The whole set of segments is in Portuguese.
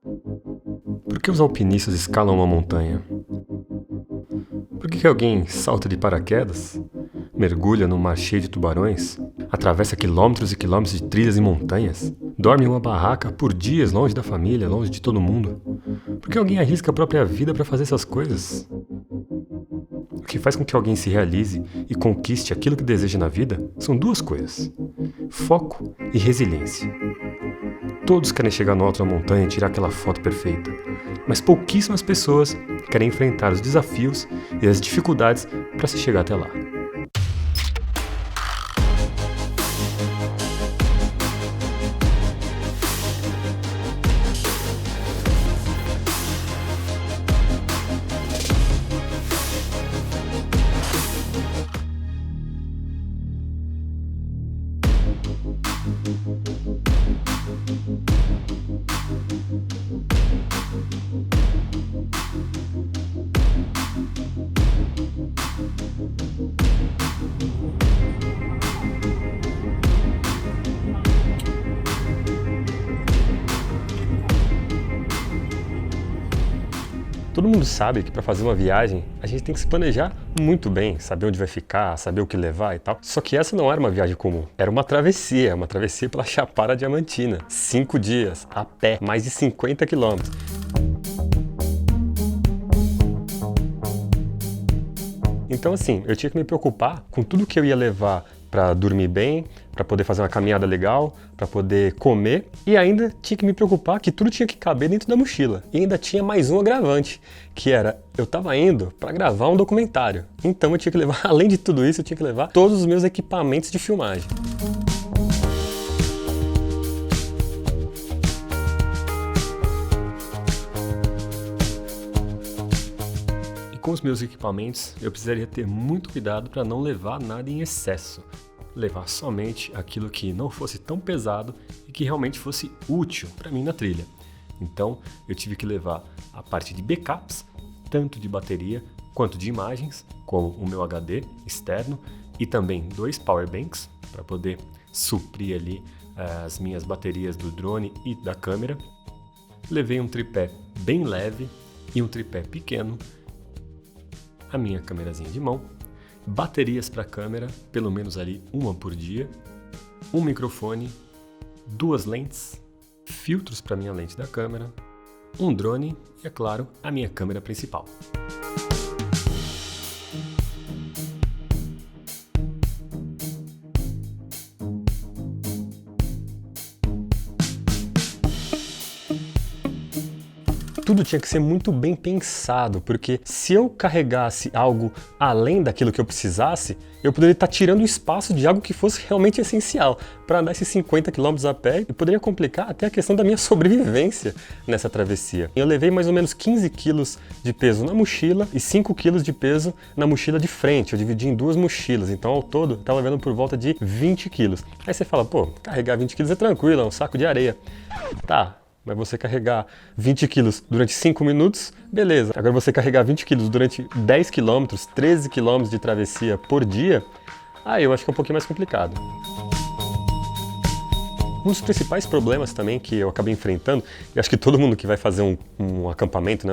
Por que os alpinistas escalam uma montanha? Por que alguém salta de paraquedas, mergulha num mar cheio de tubarões, atravessa quilômetros e quilômetros de trilhas e montanhas, dorme em uma barraca por dias longe da família, longe de todo mundo? Por que alguém arrisca a própria vida para fazer essas coisas? O que faz com que alguém se realize e conquiste aquilo que deseja na vida são duas coisas: foco e resiliência. Todos querem chegar no alto da montanha e tirar aquela foto perfeita, mas pouquíssimas pessoas querem enfrentar os desafios e as dificuldades para se chegar até lá. Todo mundo sabe que para fazer uma viagem a gente tem que se planejar muito bem, saber onde vai ficar, saber o que levar e tal. Só que essa não era uma viagem comum, era uma travessia pela Chapada Diamantina. 5 dias, a pé, mais de 50 quilômetros. Então assim, eu tinha que me preocupar com tudo que eu ia levar para dormir bem, para poder fazer uma caminhada legal, para poder comer, e ainda tinha que me preocupar que tudo tinha que caber dentro da mochila. E ainda tinha mais um agravante, que era, eu estava indo para gravar um documentário. Então eu tinha que levar, além de tudo isso, eu tinha que levar todos os meus equipamentos de filmagem. Com os meus equipamentos, eu precisaria ter muito cuidado para não levar nada em excesso. Levar somente aquilo que não fosse tão pesado e que realmente fosse útil para mim na trilha. Então, eu tive que levar a parte de backups, tanto de bateria quanto de imagens, como o meu HD externo e também 2 powerbanks para poder suprir ali as minhas baterias do drone e da câmera. Levei um tripé bem leve e um tripé pequeno, a minha câmerazinha de mão, baterias para câmera, pelo menos ali uma por dia, um microfone, 2 lentes, filtros para minha lente da câmera, um drone e, é claro, a minha câmera principal. Tudo tinha que ser muito bem pensado, porque se eu carregasse algo além daquilo que eu precisasse, eu poderia estar tirando o espaço de algo que fosse realmente essencial para andar esses 50 km a pé e poderia complicar até a questão da minha sobrevivência nessa travessia. Eu levei mais ou menos 15 quilos de peso na mochila e 5 quilos de peso na mochila de frente. Eu dividi em 2 mochilas, então ao todo eu estava levando por volta de 20 quilos. Aí você fala, pô, carregar 20 quilos é tranquilo, é um saco de areia. Tá. Mas você carregar 20 quilos durante 5 minutos, beleza. Agora você carregar 20 quilos durante 10 quilômetros, 13 quilômetros de travessia por dia, aí eu acho que é um pouquinho mais complicado. Um dos principais problemas também que eu acabei enfrentando, e acho que todo mundo que vai fazer um acampamento, né,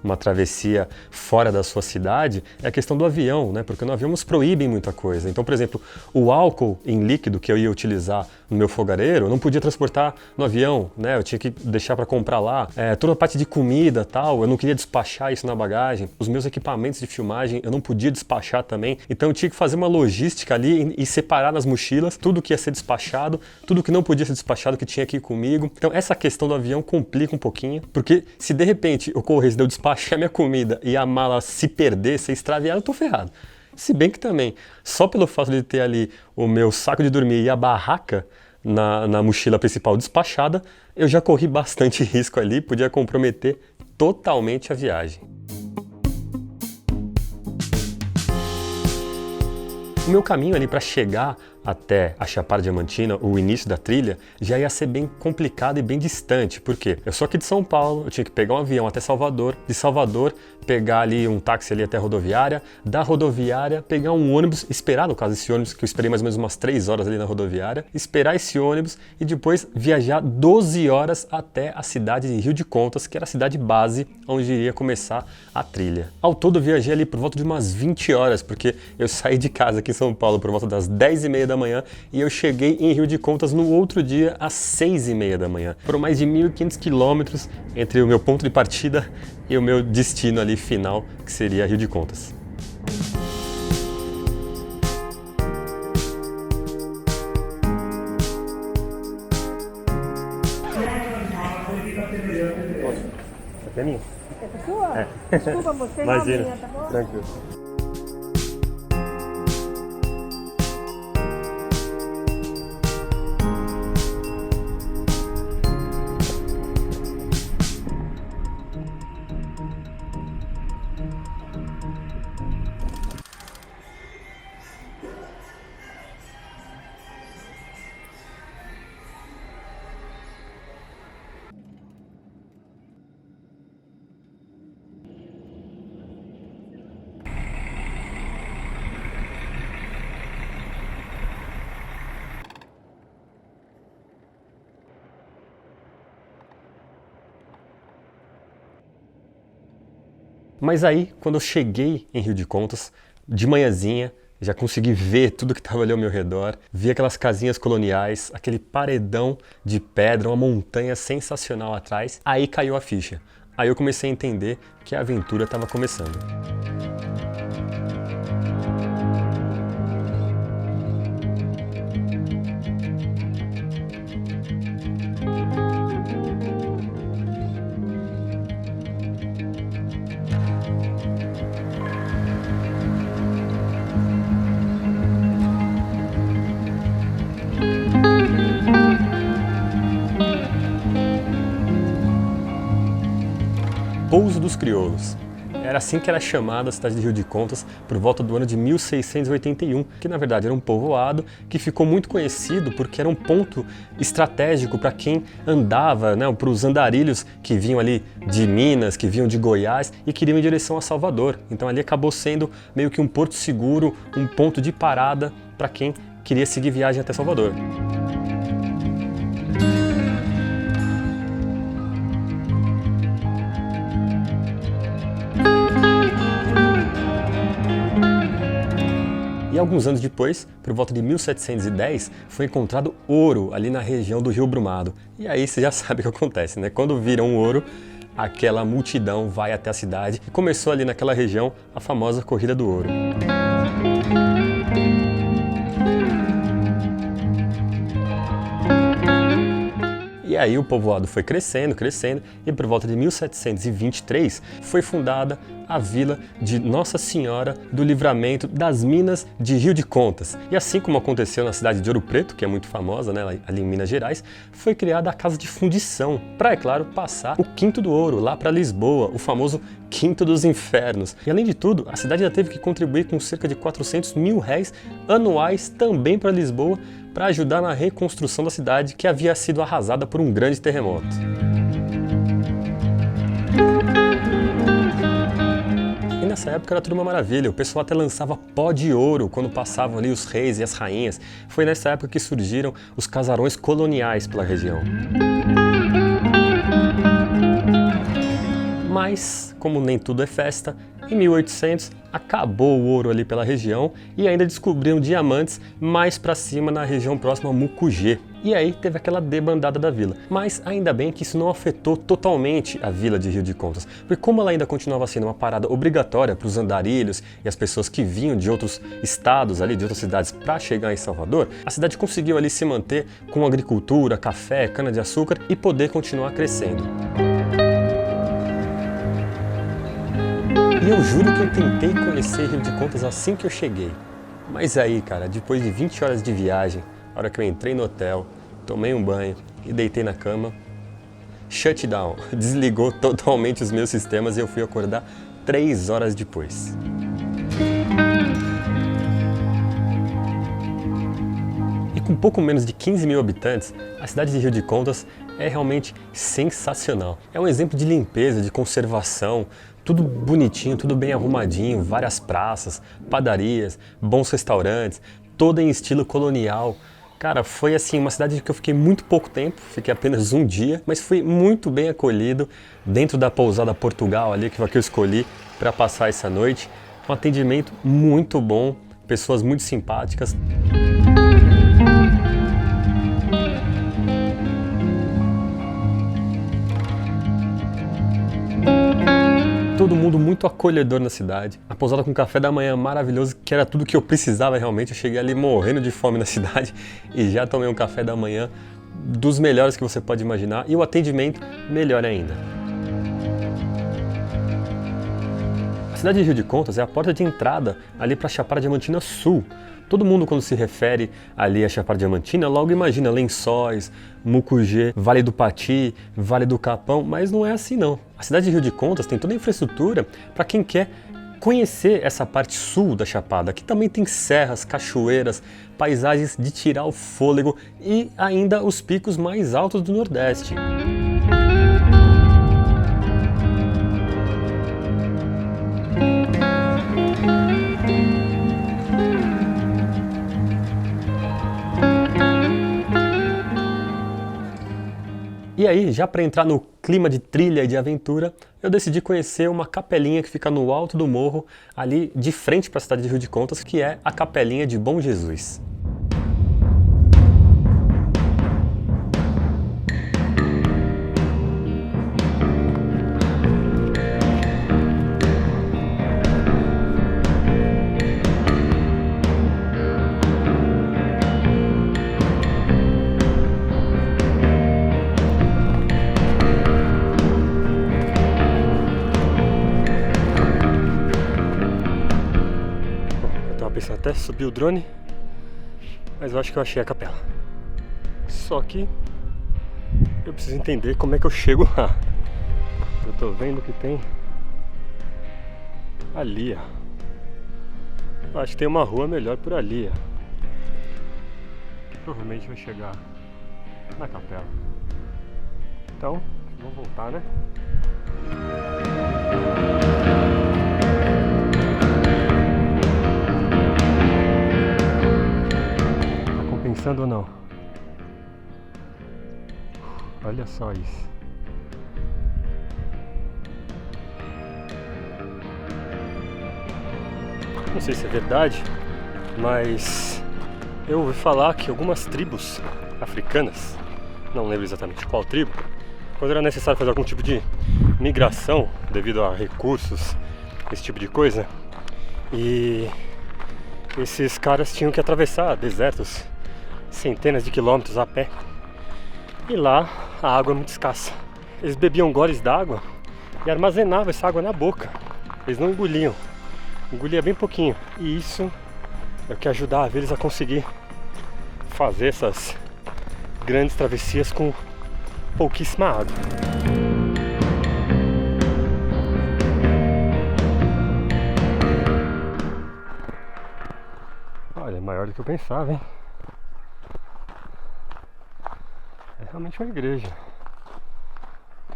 uma travessia fora da sua cidade, é a questão do avião, né, porque no avião nos proíbem muita coisa. Então, por exemplo, o álcool em líquido que eu ia utilizar no meu fogareiro, eu não podia transportar no avião, né, eu tinha que deixar para comprar lá. Toda a parte de comida tal, eu não queria despachar isso na bagagem. Os meus equipamentos de filmagem eu não podia despachar também. Então eu tinha que fazer uma logística ali e separar nas mochilas tudo que ia ser despachado, tudo que não podia ser despachado que tinha aqui comigo. Então essa questão do avião complica um pouquinho, porque se de repente ocorresse de eu despachar minha comida e a mala se perder, ser extraviada, eu tô ferrado. Se bem que também, só pelo fato de ter ali o meu saco de dormir e a barraca na mochila principal despachada, eu já corri bastante risco ali, podia comprometer totalmente a viagem. O meu caminho ali para chegar até a Chapada Diamantina, o início da trilha, já ia ser bem complicado e bem distante. Por quê? Eu sou aqui de São Paulo, eu tinha que pegar um avião até Salvador, de Salvador pegar ali um táxi ali até a rodoviária, da rodoviária pegar um ônibus, esperar, no caso esse ônibus, que eu esperei mais ou menos umas 3 horas ali na rodoviária, esperar esse ônibus e depois viajar 12 horas até a cidade de Rio de Contas, que era a cidade base onde iria começar a trilha. Ao todo eu viajei ali por volta de umas 20 horas, porque eu saí de casa aqui em São Paulo por volta das 10h30 da manhã e eu cheguei em Rio de Contas no outro dia às 6h30 da manhã. Foram mais de 1.500 quilômetros entre o meu ponto de partida e o meu destino ali final, que seria Rio de Contas. Até minha? É sua? É. Desculpa, você Imagina. minha, tá bom? Tranquilo. Mas aí, quando eu cheguei em Rio de Contas, de manhãzinha, já consegui ver tudo que estava ali ao meu redor, vi aquelas casinhas coloniais, aquele paredão de pedra, uma montanha sensacional atrás. Aí caiu a ficha. Aí eu comecei a entender que a aventura estava começando. Pouso dos Crioulos. Era assim que era chamada a cidade de Rio de Contas por volta do ano de 1681, que na verdade era um povoado que ficou muito conhecido porque era um ponto estratégico para quem andava, né, para os andarilhos que vinham ali de Minas, que vinham de Goiás e queriam ir em direção a Salvador. Então ali acabou sendo meio que um porto seguro, um ponto de parada para quem queria seguir viagem até Salvador. E alguns anos depois, por volta de 1710, foi encontrado ouro ali na região do Rio Brumado. E aí você já sabe o que acontece, né? Quando viram ouro, aquela multidão vai até a cidade e começou ali naquela região a famosa Corrida do Ouro. E aí o povoado foi crescendo, crescendo, e por volta de 1723 foi fundada a vila de Nossa Senhora do Livramento das Minas de Rio de Contas. E assim como aconteceu na cidade de Ouro Preto, que é muito famosa, né, ali em Minas Gerais, foi criada a Casa de Fundição, para, é claro, passar o Quinto do Ouro lá para Lisboa, o famoso Quinto dos Infernos. E além de tudo, a cidade já teve que contribuir com cerca de 400 mil réis anuais também para Lisboa, para ajudar na reconstrução da cidade que havia sido arrasada por um grande terremoto. E nessa época era tudo uma maravilha, o pessoal até lançava pó de ouro quando passavam ali os reis e as rainhas. Foi nessa época que surgiram os casarões coloniais pela região. Mas, como nem tudo é festa, em 1800 acabou o ouro ali pela região e ainda descobriram diamantes mais para cima na região próxima a Mucugê. E aí teve aquela debandada da vila. Mas ainda bem que isso não afetou totalmente a vila de Rio de Contas, porque como ela ainda continuava sendo uma parada obrigatória para os andarilhos e as pessoas que vinham de outros estados ali, de outras cidades para chegar em Salvador, a cidade conseguiu ali se manter com agricultura, café, cana-de-açúcar e poder continuar crescendo. E eu juro que eu tentei conhecer Rio de Contas assim que eu cheguei. Mas aí, cara, depois de 20 horas de viagem, a hora que eu entrei no hotel, tomei um banho e deitei na cama, shutdown, desligou totalmente os meus sistemas e eu fui acordar 3 horas depois. com um pouco menos de 15 mil habitantes, a cidade de Rio de Contas é realmente sensacional. É um exemplo de limpeza, de conservação, tudo bonitinho, tudo bem arrumadinho, várias praças, padarias, bons restaurantes, toda em estilo colonial. Cara, foi assim uma cidade que eu fiquei muito pouco tempo, fiquei apenas um dia, mas fui muito bem acolhido dentro da pousada Portugal ali que eu escolhi para passar essa noite. Um atendimento muito bom, pessoas muito simpáticas. Todo mundo muito acolhedor na cidade. A pousada com café da manhã maravilhoso, que era tudo que eu precisava realmente. Eu cheguei ali morrendo de fome na cidade e já tomei um café da manhã dos melhores que você pode imaginar. E o atendimento melhor ainda. A cidade de Rio de Contas é a porta de entrada ali para a Chapada Diamantina Sul. Todo mundo, quando se refere ali à Chapada Diamantina, logo imagina Lençóis, Mucugê, Vale do Pati, Vale do Capão, mas não é assim não. A cidade de Rio de Contas tem toda a infraestrutura para quem quer conhecer essa parte sul da Chapada. Aqui também tem serras, cachoeiras, paisagens de tirar o fôlego e ainda os picos mais altos do Nordeste. E aí, já para entrar no clima de trilha e de aventura, eu decidi conhecer uma capelinha que fica no alto do morro, ali de frente para a cidade de Rio de Contas, que é a Capelinha de Bom Jesus. Pensei até subir o drone, mas eu acho que eu achei a capela. Só que eu preciso entender como é que eu chego lá. Eu tô vendo que tem ali, ó. Eu acho que tem uma rua melhor por ali, ó. Que provavelmente vai chegar na capela. Então, vamos voltar, né? Pensando ou não? Olha só isso. Não sei se é verdade, mas eu ouvi falar que algumas tribos africanas, não lembro exatamente qual tribo, quando era necessário fazer algum tipo de migração devido a recursos, esse tipo de coisa, e esses caras tinham que atravessar desertos centenas de quilômetros a pé. E lá a água é muito escassa. Eles bebiam goles d'água e armazenavam essa água na boca. Eles não engoliam. Engolia bem pouquinho. E isso é o que ajudava eles a conseguir fazer essas grandes travessias com pouquíssima água. Olha, é maior do que eu pensava, hein? É realmente uma igreja,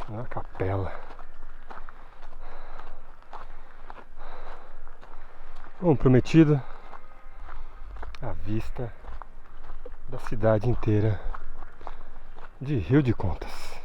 não é uma capela. Como prometido, a vista da cidade inteira de Rio de Contas.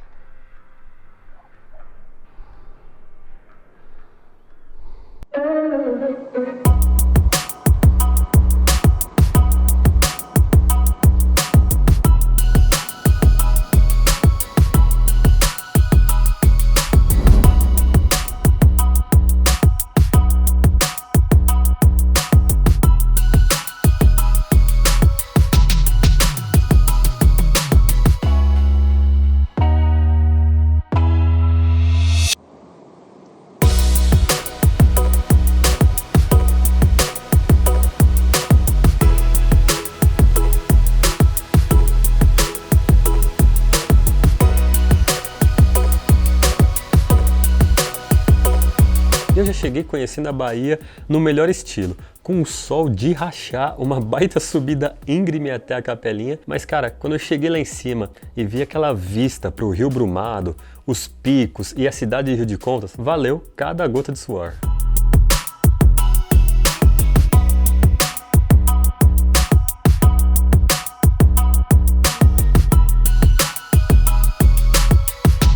cheguei conhecendo a Bahia no melhor estilo, com um sol de rachar, uma baita subida íngreme até a Capelinha. Mas cara, quando eu cheguei lá em cima e vi aquela vista para o Rio Brumado, os picos e a cidade de Rio de Contas, valeu cada gota de suor.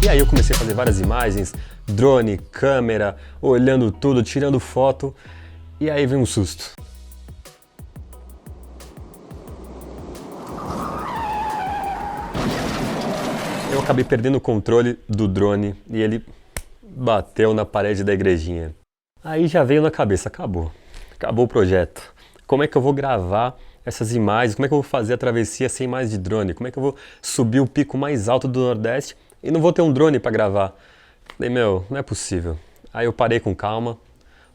E aí eu comecei a fazer várias imagens, drone, câmera, olhando tudo, tirando foto, e aí veio um susto. Eu acabei perdendo o controle do drone e ele bateu na parede da igrejinha. Aí já veio na cabeça, acabou o projeto. Como é que eu vou gravar essas imagens? Como é que eu vou fazer a travessia sem mais de drone? Como é que eu vou subir o pico mais alto do Nordeste e não vou ter um drone para gravar? Falei, meu, não é possível. Aí eu parei com calma,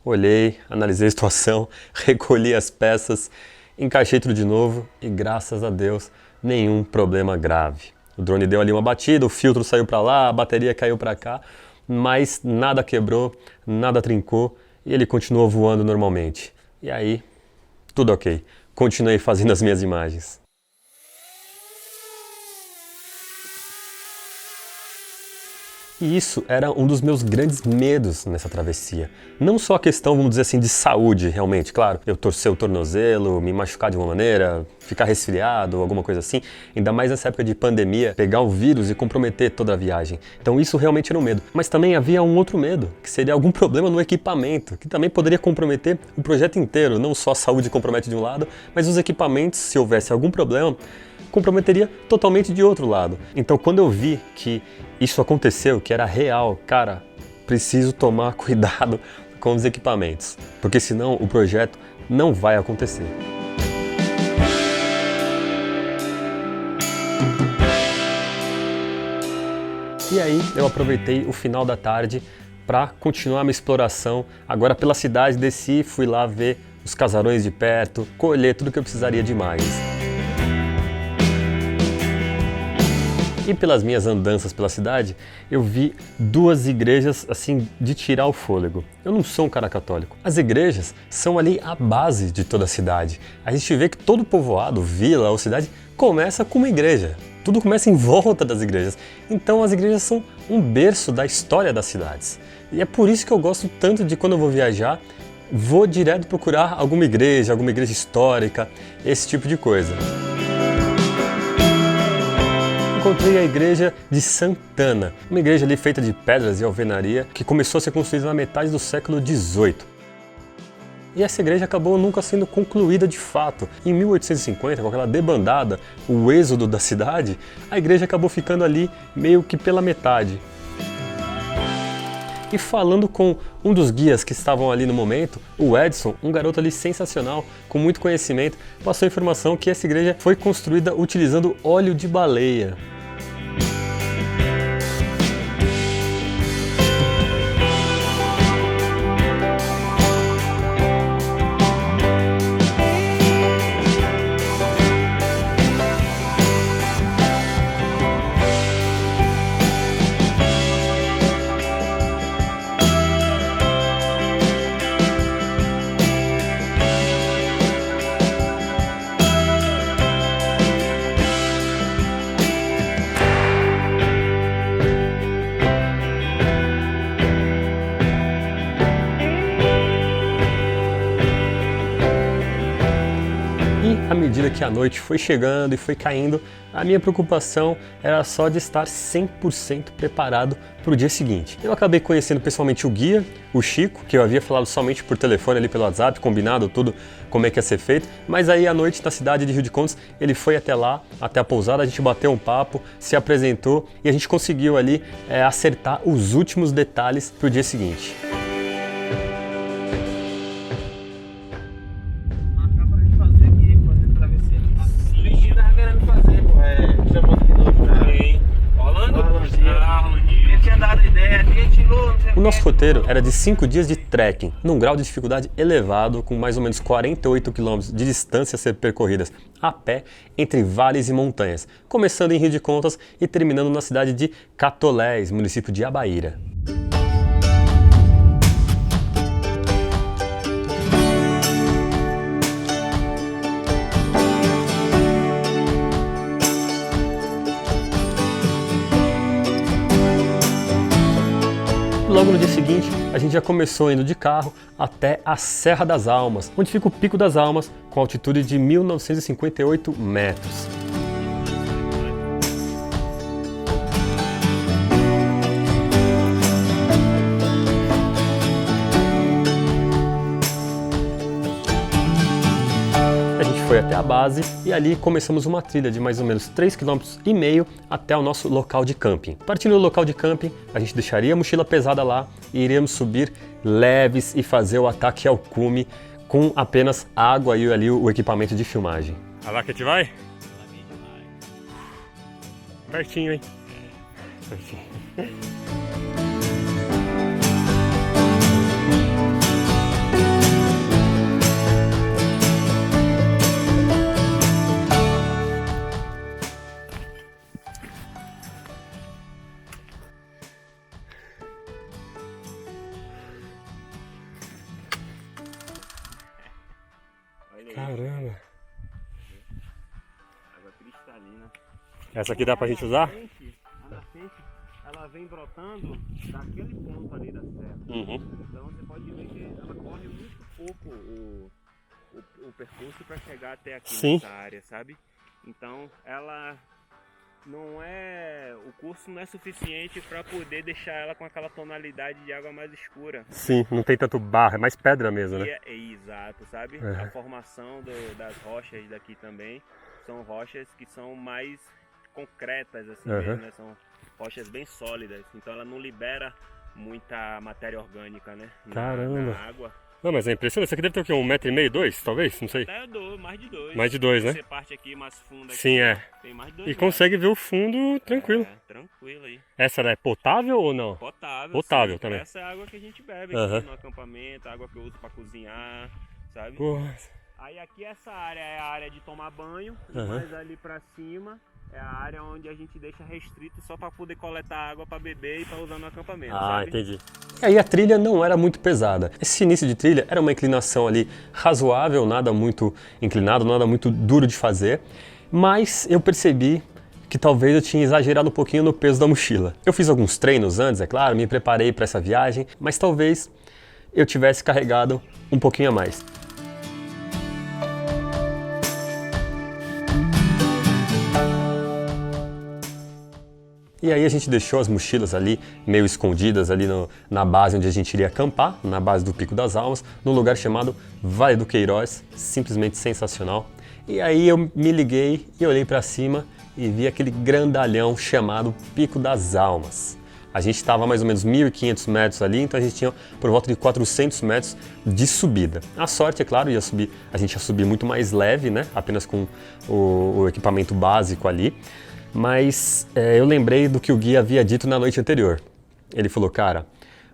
olhei, analisei a situação, recolhi as peças, encaixei tudo de novo e graças a Deus, nenhum problema grave. O drone deu ali uma batida, o filtro saiu para lá, a bateria caiu para cá, mas nada quebrou, nada trincou e ele continuou voando normalmente. E aí, tudo ok. Continuei fazendo as minhas imagens. E isso era um dos meus grandes medos nessa travessia. Não só a questão, vamos dizer assim, de saúde, realmente, claro. Eu torcer o tornozelo, me machucar de uma maneira, ficar resfriado, alguma coisa assim. Ainda mais nessa época de pandemia, pegar o vírus e comprometer toda a viagem. Então isso realmente era um medo. Mas também havia um outro medo, que seria algum problema no equipamento, que também poderia comprometer o projeto inteiro. Não só a saúde compromete de um lado, mas os equipamentos, se houvesse algum problema, comprometeria totalmente de outro lado. Então quando eu vi que isso aconteceu, que era real, cara, preciso tomar cuidado com os equipamentos, porque senão o projeto não vai acontecer. E aí eu aproveitei o final da tarde para continuar minha exploração. Agora pela cidade desci, fui lá ver os casarões de perto, colher tudo que eu precisaria de mais. E pelas minhas andanças pela cidade, eu vi duas igrejas assim de tirar o fôlego. Eu não sou um cara católico. As igrejas são ali a base de toda a cidade. A gente vê que todo povoado, vila ou cidade começa com uma igreja. Tudo começa em volta das igrejas. Então as igrejas são um berço da história das cidades. E é por isso que eu gosto tanto de quando eu vou viajar, vou direto procurar alguma igreja histórica, esse tipo de coisa. Encontrei a igreja de Santana, uma igreja ali feita de pedras e alvenaria que começou a ser construída na metade do século XVIII. E essa igreja acabou nunca sendo concluída de fato. Em 1850, com aquela debandada, o êxodo da cidade, a igreja acabou ficando ali meio que pela metade. E falando com um dos guias que estavam ali no momento, o Edson, um garoto ali sensacional, com muito conhecimento, passou a informação que essa igreja foi construída utilizando óleo de baleia. À medida que a noite foi chegando e foi caindo, a minha preocupação era só de estar 100% preparado para o dia seguinte. Eu acabei conhecendo pessoalmente o guia, o Chico, que eu havia falado somente por telefone ali pelo WhatsApp, combinado tudo como é que ia ser feito, mas aí à noite na cidade de Rio de Contas, ele foi até lá, até a pousada, a gente bateu um papo, se apresentou e a gente conseguiu ali acertar os últimos detalhes para o dia seguinte. O nosso roteiro era de 5 dias de trekking, num grau de dificuldade elevado, com mais ou menos 48 km de distância a ser percorridas a pé entre vales e montanhas, começando em Rio de Contas e terminando na cidade de Catolés, município de Abaíra. Logo no dia seguinte, a gente já começou indo de carro até a Serra das Almas, onde fica o Pico das Almas, com altitude de 1958 metros. Foi até a base e ali começamos uma trilha de mais ou menos 3,5 km até o nosso local de camping. Partindo do local de camping, a gente deixaria a mochila pesada lá e iríamos subir leves e fazer o ataque ao cume com apenas água e ali o equipamento de filmagem. A lá que a gente vai? Pertinho, hein? Pertinho. Caramba! Água cristalina. Essa aqui dá pra gente usar? A nascente, ela vem brotando daquele ponto ali da serra. Então você pode ver que ela corre muito pouco o percurso para chegar até aqui nessa área, sabe? Então ela não é, o curso não é suficiente para poder deixar ela com aquela tonalidade de água mais escura. Sim, não tem tanto barro, é mais pedra mesmo, né? Exato, sabe? A formação das rochas daqui também são rochas que são mais concretas, assim mesmo, né? São rochas bem sólidas, então ela não libera muita matéria orgânica, né? Caramba! Na água. Não, mas é impressionante. Isso aqui deve ter o quê? 1,5 m, 2, talvez? Não sei. Mais de 2. Mais de 2, né? Você parte aqui mais fundo aqui. Sim, é. Tem mais de 2. E consegue ver o fundo tranquilo. Tranquilo aí. Essa é potável ou não? Potável. Potável sim. também. Essa é a água que a gente bebe aqui no acampamento, a água que eu uso para cozinhar, sabe? Nossa. Aí aqui essa área é a área de tomar banho, mas ali para cima é a área onde a gente deixa restrito só para poder coletar água para beber e para usar no acampamento. Sabe? Entendi. E aí a trilha não era muito pesada. Esse início de trilha era uma inclinação ali razoável, nada muito inclinado, nada muito duro de fazer, mas eu percebi que talvez eu tinha exagerado um pouquinho no peso da mochila. Eu fiz alguns treinos antes, é claro, me preparei para essa viagem, mas talvez eu tivesse carregado um pouquinho a mais. E aí a gente deixou as mochilas ali, meio escondidas ali na base onde a gente iria acampar, na base do Pico das Almas, num lugar chamado Vale do Queiroz, simplesmente sensacional. E aí eu me liguei e olhei para cima e vi aquele grandalhão chamado Pico das Almas. A gente estava a mais ou menos 1.500 metros ali, então a gente tinha por volta de 400 metros de subida. A sorte, é claro, a gente ia subir muito mais leve, né? Apenas com o equipamento básico ali. Mas eu lembrei do que o guia havia dito na noite anterior. Ele falou, cara,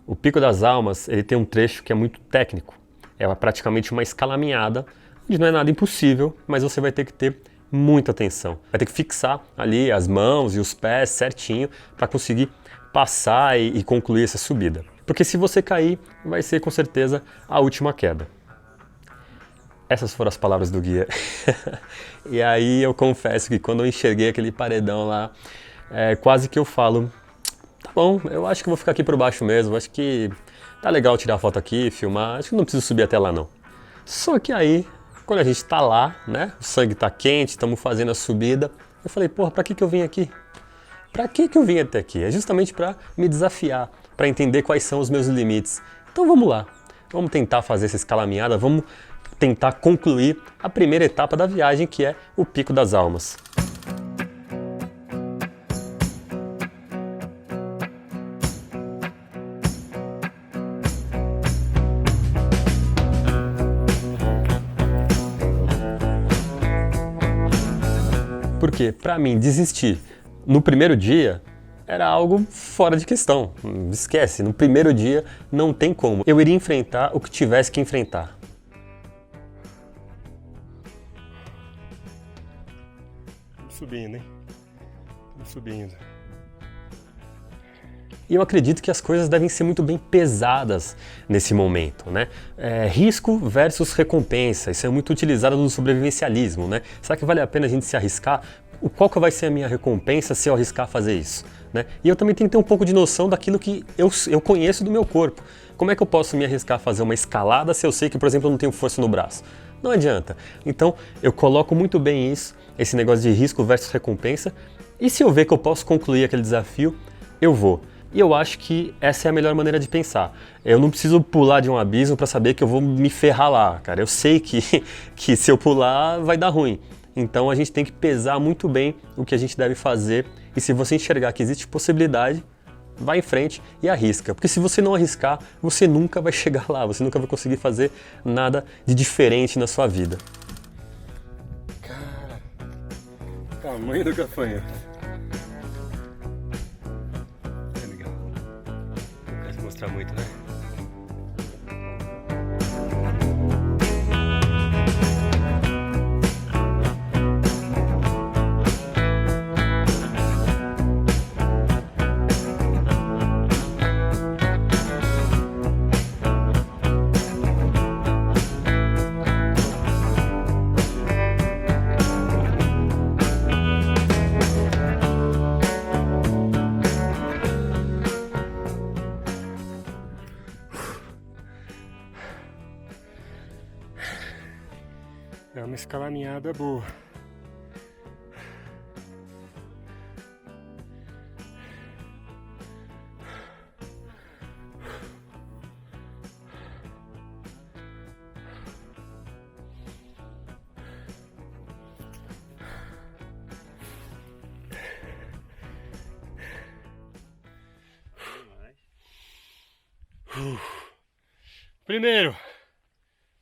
o Pico das Almas ele tem um trecho que é muito técnico. É praticamente uma escalaminhada, onde não é nada impossível, mas você vai ter que ter muita atenção. Vai ter que fixar ali as mãos e os pés certinho para conseguir passar e concluir essa subida. Porque se você cair, vai ser com certeza a última queda. Essas foram as palavras do guia. E aí eu confesso que quando eu enxerguei aquele paredão lá, quase que eu falo, tá bom, eu acho que vou ficar aqui por baixo mesmo, acho que tá legal tirar foto aqui, filmar, acho que não preciso subir até lá não. Só que aí, quando a gente tá lá, né, o sangue tá quente, estamos fazendo a subida, eu falei, porra, pra que eu vim aqui? Pra que eu vim até aqui? É justamente para me desafiar, para entender quais são os meus limites. Então vamos lá, vamos tentar fazer essa escalaminhada, vamos tentar concluir a primeira etapa da viagem, que é o Pico das Almas. Porque, para mim, desistir no primeiro dia era algo fora de questão. Esquece, no primeiro dia não tem como. Eu iria enfrentar o que tivesse que enfrentar. Subindo, hein? Subindo. E eu acredito que as coisas devem ser muito bem pesadas nesse momento, né? Risco versus recompensa, isso é muito utilizado no sobrevivencialismo, né? Será que vale a pena a gente se arriscar qual que vai ser a minha recompensa se eu arriscar fazer isso? Né? E eu também tenho que ter um pouco de noção daquilo que eu conheço do meu corpo. Como é que eu posso me arriscar a fazer uma escalada se eu sei que, por exemplo, eu não tenho força no braço? Não adianta. Então, eu coloco muito bem isso, esse negócio de risco versus recompensa, e se eu ver que eu posso concluir aquele desafio, eu vou. E eu acho que essa é a melhor maneira de pensar. Eu não preciso pular de um abismo para saber que eu vou me ferrar lá, cara. Eu sei que se eu pular vai dar ruim. Então a gente tem que pesar muito bem o que a gente deve fazer, e se você enxergar que existe possibilidade, vai em frente e arrisca. Porque se você não arriscar, você nunca vai chegar lá, você nunca vai conseguir fazer nada de diferente na sua vida. Cara, tamanho do gafanhoto. É legal. Não quero mostrar muito, né? É uma escalaminhada boa.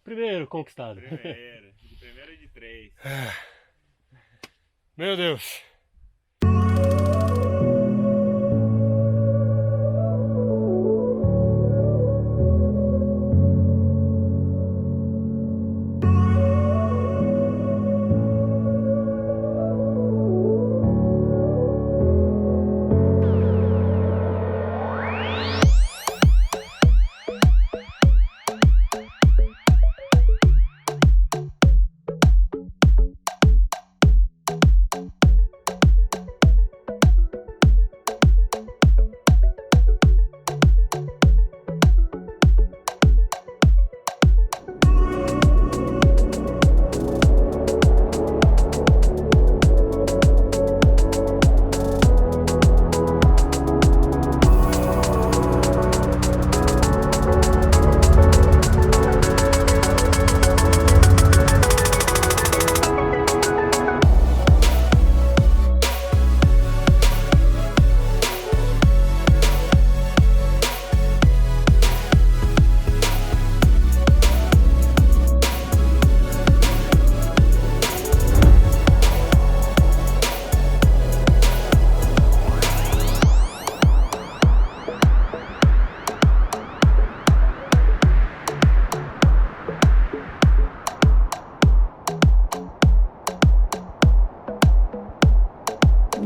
Primeiro conquistado. Primeiro de 3. Meu Deus.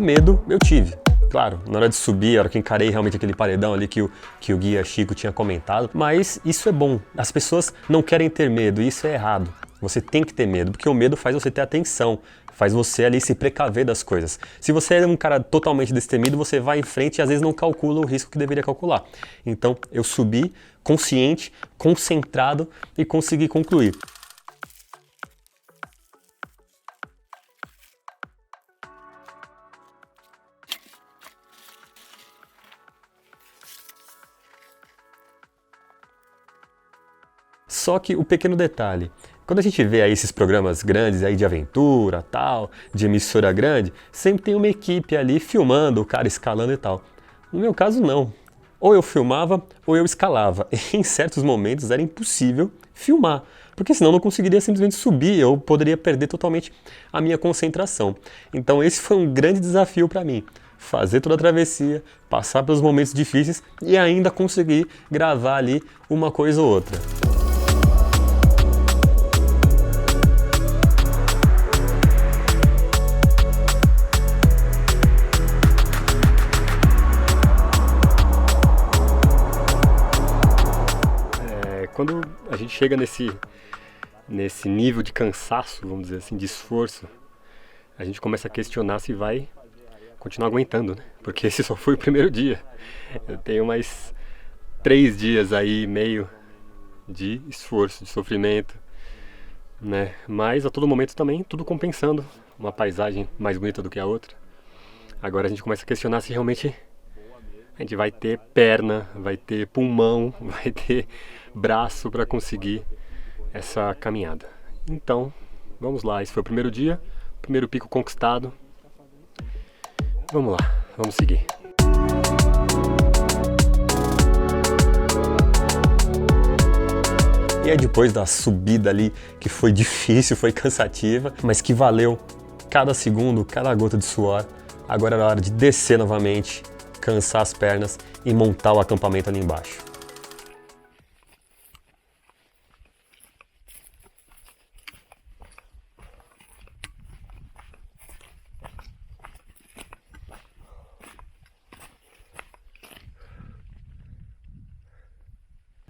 Medo eu tive. Claro, na hora de subir, a hora que encarei realmente aquele paredão ali que o guia Chico tinha comentado, mas isso é bom. As pessoas não querem ter medo, e isso é errado. Você tem que ter medo, porque o medo faz você ter atenção, faz você ali se precaver das coisas. Se você é um cara totalmente destemido, você vai em frente e às vezes não calcula o risco que deveria calcular. Então, eu subi consciente, concentrado e consegui concluir. Só que o pequeno detalhe, quando a gente vê aí esses programas grandes aí de aventura, tal, de emissora grande, sempre tem uma equipe ali filmando o cara escalando e tal. No meu caso não. Ou eu filmava ou eu escalava. E em certos momentos era impossível filmar, porque senão eu não conseguiria simplesmente subir, eu poderia perder totalmente a minha concentração. Então esse foi um grande desafio para mim. Fazer toda a travessia, passar pelos momentos difíceis e ainda conseguir gravar ali uma coisa ou outra. Quando a gente chega nesse nível de cansaço, vamos dizer assim, de esforço, a gente começa a questionar se vai continuar aguentando, né? Porque esse só foi o primeiro dia. Eu tenho mais 3 dias aí e meio de esforço, de sofrimento, né? Mas a todo momento também tudo compensando, uma paisagem mais bonita do que a outra. Agora a gente começa a questionar se realmente a gente vai ter perna, vai ter pulmão, vai ter braço para conseguir essa caminhada. Então, vamos lá, esse foi o primeiro dia, primeiro pico conquistado. Vamos lá, vamos seguir. E aí depois da subida ali, que foi difícil, foi cansativa, mas que valeu cada segundo, cada gota de suor, agora era hora de descer novamente, cansar as pernas e montar o acampamento ali embaixo.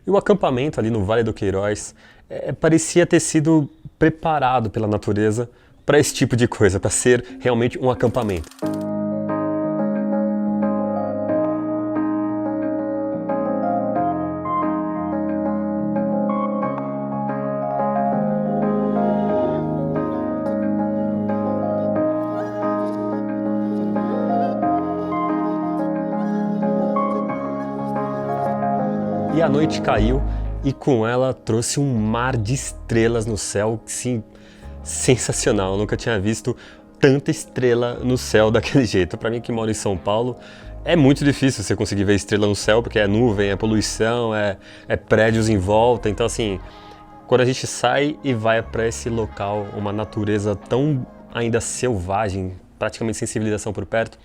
E o acampamento ali no Vale do Queiroz parecia ter sido preparado pela natureza para esse tipo de coisa, para ser realmente um acampamento. E a noite caiu e com ela trouxe um mar de estrelas no céu, sim, sensacional. Eu nunca tinha visto tanta estrela no céu daquele jeito. Para mim que moro em São Paulo, é muito difícil você conseguir ver estrela no céu, porque é nuvem, é poluição, é prédios em volta. Então assim, quando a gente sai e vai para esse local, uma natureza tão ainda selvagem, praticamente sem civilização por perto,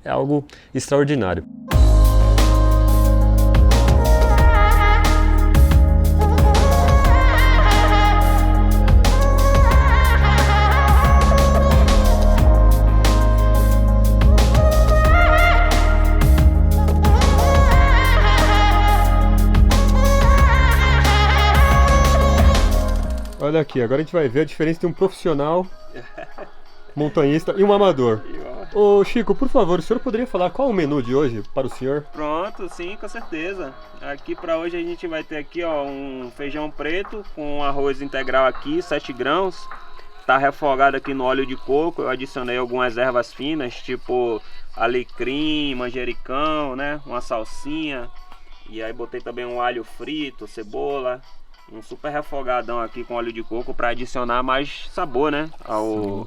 é algo extraordinário. Olha aqui, agora a gente vai ver a diferença de um profissional montanhista e um amador. Ô Chico, por favor, o senhor poderia falar qual é o menu de hoje para o senhor? Pronto, sim, com certeza. Aqui para hoje a gente vai ter aqui, ó, um feijão preto com arroz integral aqui, 7 grãos. Tá refogado aqui no óleo de coco. Eu adicionei algumas ervas finas, tipo alecrim, manjericão, né? Uma salsinha. E aí botei também um alho frito, cebola. Um super refogadão aqui com óleo de coco para adicionar mais sabor, né? Ao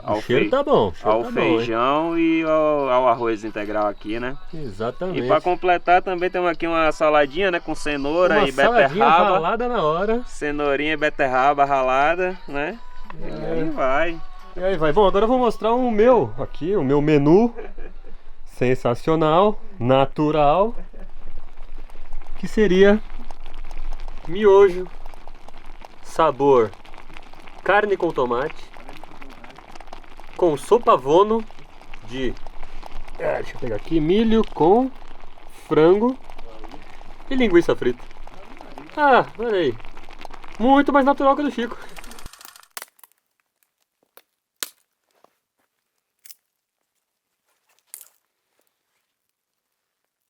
feijão e ao arroz integral aqui, né? Exatamente. E para completar também temos aqui uma saladinha, né? Com cenoura e beterraba. Saladinha ralada na hora. Cenourinha e beterraba ralada, né? E aí vai. E aí vai. Bom, agora eu vou mostrar o meu aqui, o meu menu. Sensacional, natural. Que seria miojo. Sabor carne com tomate, com sopa vono de, deixa eu pegar aqui, milho com frango e linguiça frita. Ah, olha aí, muito mais natural que o do Chico.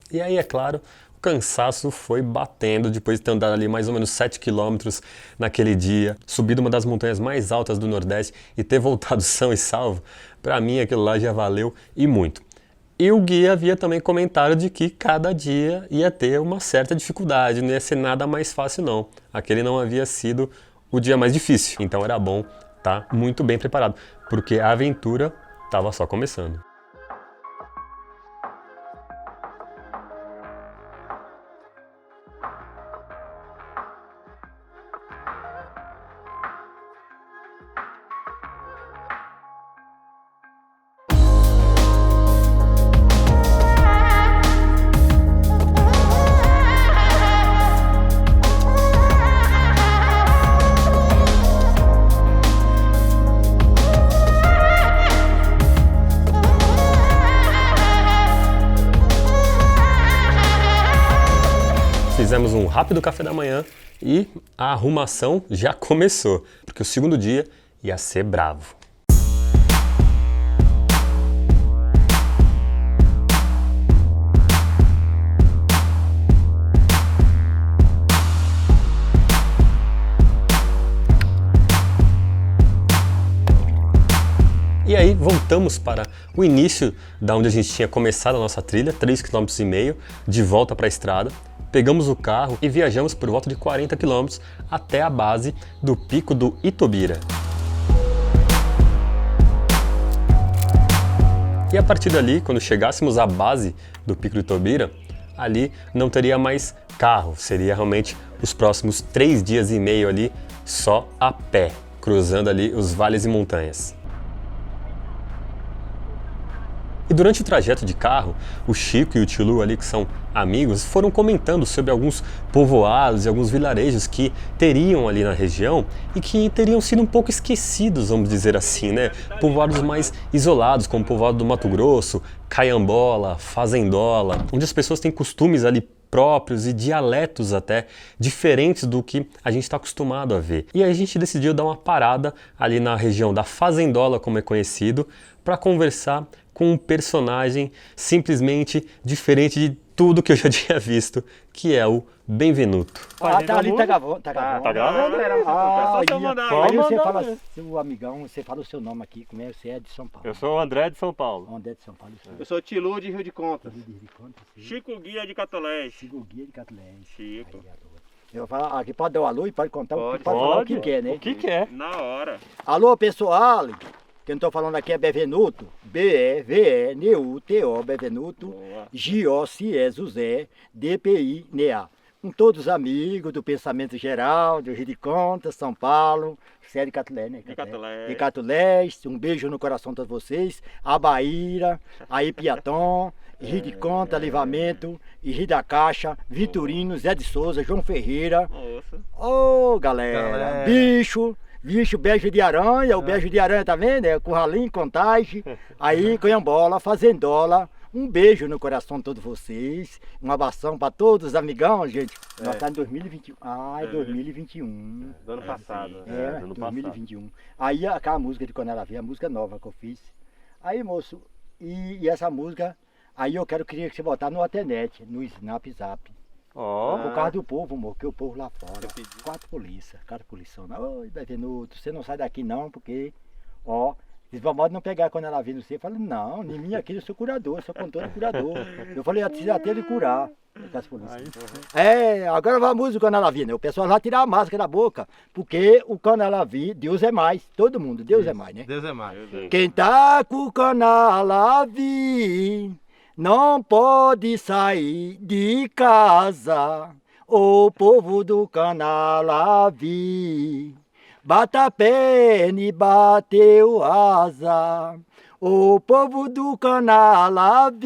E aí, é claro, o cansaço foi batendo depois de ter andado ali mais ou menos 7 quilômetros naquele dia, subido uma das montanhas mais altas do Nordeste e ter voltado são e salvo. Para mim aquilo lá já valeu e muito. E o guia havia também comentado de que cada dia ia ter uma certa dificuldade, não ia ser nada mais fácil não. Aquele não havia sido o dia mais difícil, então era bom estar muito bem preparado, porque a aventura estava só começando. Fizemos um rápido café da manhã e a arrumação já começou, porque o segundo dia ia ser bravo. voltamos para o início da onde a gente tinha começado a nossa trilha, 3,5 km, de volta para a estrada. Pegamos o carro e viajamos por volta de 40 km até a base do Pico do Itobira. E a partir dali, quando chegássemos à base do Pico do Itobira, ali não teria mais carro, seria realmente os próximos 3 dias e meio ali só a pé, cruzando ali os vales e montanhas. E durante o trajeto de carro, o Chico e o tio Lu ali, que são amigos, foram comentando sobre alguns povoados e alguns vilarejos que teriam ali na região e que teriam sido um pouco esquecidos, vamos dizer assim, né? Povoados mais isolados, como o povoado do Mato Grosso, Caiambola, Fazendola, onde as pessoas têm costumes ali próprios e dialetos até diferentes do que a gente está acostumado a ver. E aí a gente decidiu dar uma parada ali na região da Fazendola, como é conhecido, para conversar com um personagem simplesmente diferente de tudo que eu já tinha visto, que é o Benvenuto. Ah, tá ali, tá gravando. Tá gravando? Aí você fala, seu amigão, você fala o seu nome aqui, como é? Você é de São Paulo. Eu sou o André de São Paulo. André de São Paulo. Eu sou Tilu de Rio de Contas. Sim. Chico Guia de Catolés. Chico Guia de Catolés. Chico. Eu falo, aqui pode dar um alô e pode contar Pode, falar o que quer, né? O que quer? Na hora. Alô, pessoal! Quem eu tô falando aqui é Benvenuto, B-E-V-E-N-U-T-O, Benvenuto, G-O-C-E, José, D-P-I-N-A. Com todos os amigos do Pensamento Geral, do Rio de Contas, São Paulo, você é de Catolé, né? De Catolés, um beijo no coração de todos vocês, Abaíra, Aipiatom, Rio de Contas, Livramento, Rio da Caixa, Vitorino, Zé de Souza, João Ferreira. Ô, galera, bicho, beijo de aranha, o beijo de aranha, tá vendo? É Curralim, Contagem, aí Caiambola, Fazendola. Um beijo no coração de todos vocês, um abração para todos os amigão, gente. Nós estamos em 2021. Ah, é 2021. Do ano passado. É, 2021. Aí aquela música de Quando Ela Vê, a música nova que eu fiz. Aí, moço, e essa música, aí eu queria que você botar no internet, no Snap Zap. Por causa do povo, amor, que o povo lá fora. 4 polícia. Oi, Benvenuto, você não sai daqui não, porque, ó, eles vão não pegar Quando Ela Vê no você. Eu falei, não, em mim aqui eu sou curador, sou contorno curador. Eu falei, eu preciso até ele curar. Agora vai a música Quando Ela Vê, né? O pessoal vai tirar a máscara da boca, porque o Quando Ela Vê, Deus é mais. Todo mundo, Deus é mais, né? Deus é mais. Quem tá com o Quando Ela Vê não pode sair de casa. O povo do Canalavi bata a perna e bateu asa. O povo do Canalavi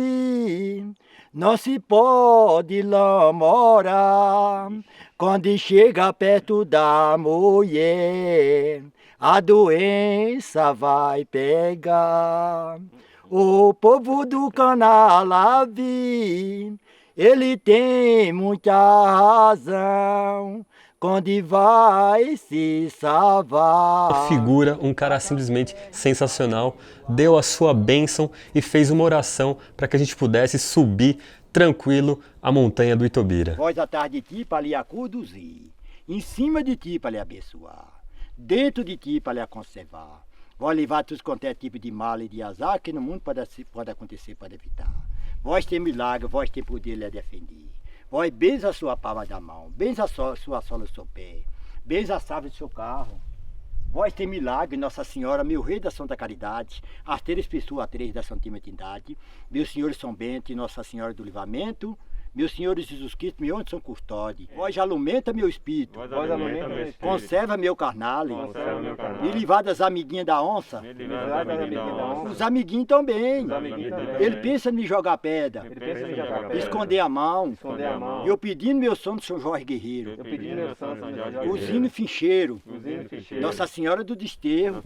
não se pode namorar. Quando chega perto da mulher, a doença vai pegar. O povo do Canalavi, ele tem muita razão, quando vai se salvar. A figura, um cara simplesmente sensacional, deu a sua bênção e fez uma oração para que a gente pudesse subir tranquilo a montanha do Itobira. Voz atrás de ti para lhe conduzir, em cima de ti para lhe abençoar, dentro de ti para lhe conservar. Vou levar todos quanto é tipo de mal e de azar que no mundo pode acontecer, pode evitar. Vós tem milagre, vós tem poder lhe defender. Vós benza a sua palma da mão, benza a sua sola do seu pé, benza a chave do seu carro. Vós tem milagre, Nossa Senhora, meu Rei da Santa Caridade, as 3 pessoas, 3 da Santíssima Trindade, meus senhores São Bento e Nossa Senhora do Livramento, meus senhores Jesus Cristo, meu onde são custódio. Vós alimenta meu espírito, conserva meu carnal, me livrar das amiguinhas da onça, os amiguinhos também. Ele pensa em me jogar pedra, esconder a mão, e eu pedindo meu santo São Jorge Guerreiro, o Zino Fincheiro, Nossa Senhora do Desterro,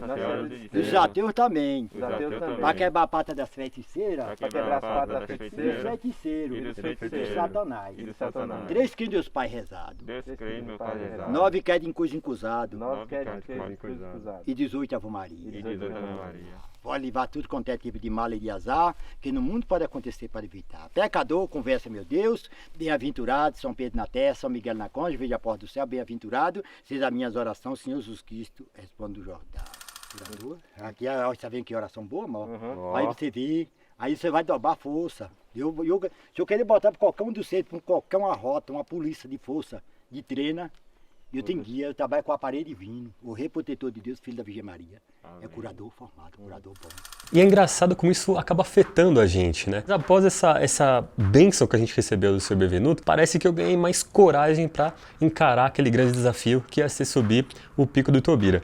e os ateus também, para quebrar a pata das feiticeiras, dos feiticeiros, Satanás. 3 que Deus Pai rezado. 9 que é de coisa encusado. E 18 Ave Maria. Pode levar tudo quanto é tipo de mal e de azar, que no mundo pode acontecer para evitar. Pecador, conversa, meu Deus, bem-aventurado, São Pedro na terra, São Miguel na concha, veja a porta do céu, bem-aventurado, seja as minhas orações, Senhor Jesus Cristo, responde o Jordão. curador. Aqui você vê que oração boa, mal. Uhum. Aí você vê, aí você vai dobrar a força. Se eu querer botar para qualquer um dos centros, para qualquer uma rota, uma polícia de força, de treina, eu tenho guia, eu trabalho com o aparelho divino, o rei protetor de Deus, filho da Virgem Maria. Amém. É curador formado, curador bom. E é engraçado como isso acaba afetando a gente, né? Após essa bênção que a gente recebeu do Sr. Bevenuto, parece que eu ganhei mais coragem para encarar aquele grande desafio que ia ser subir o Pico do Itobira.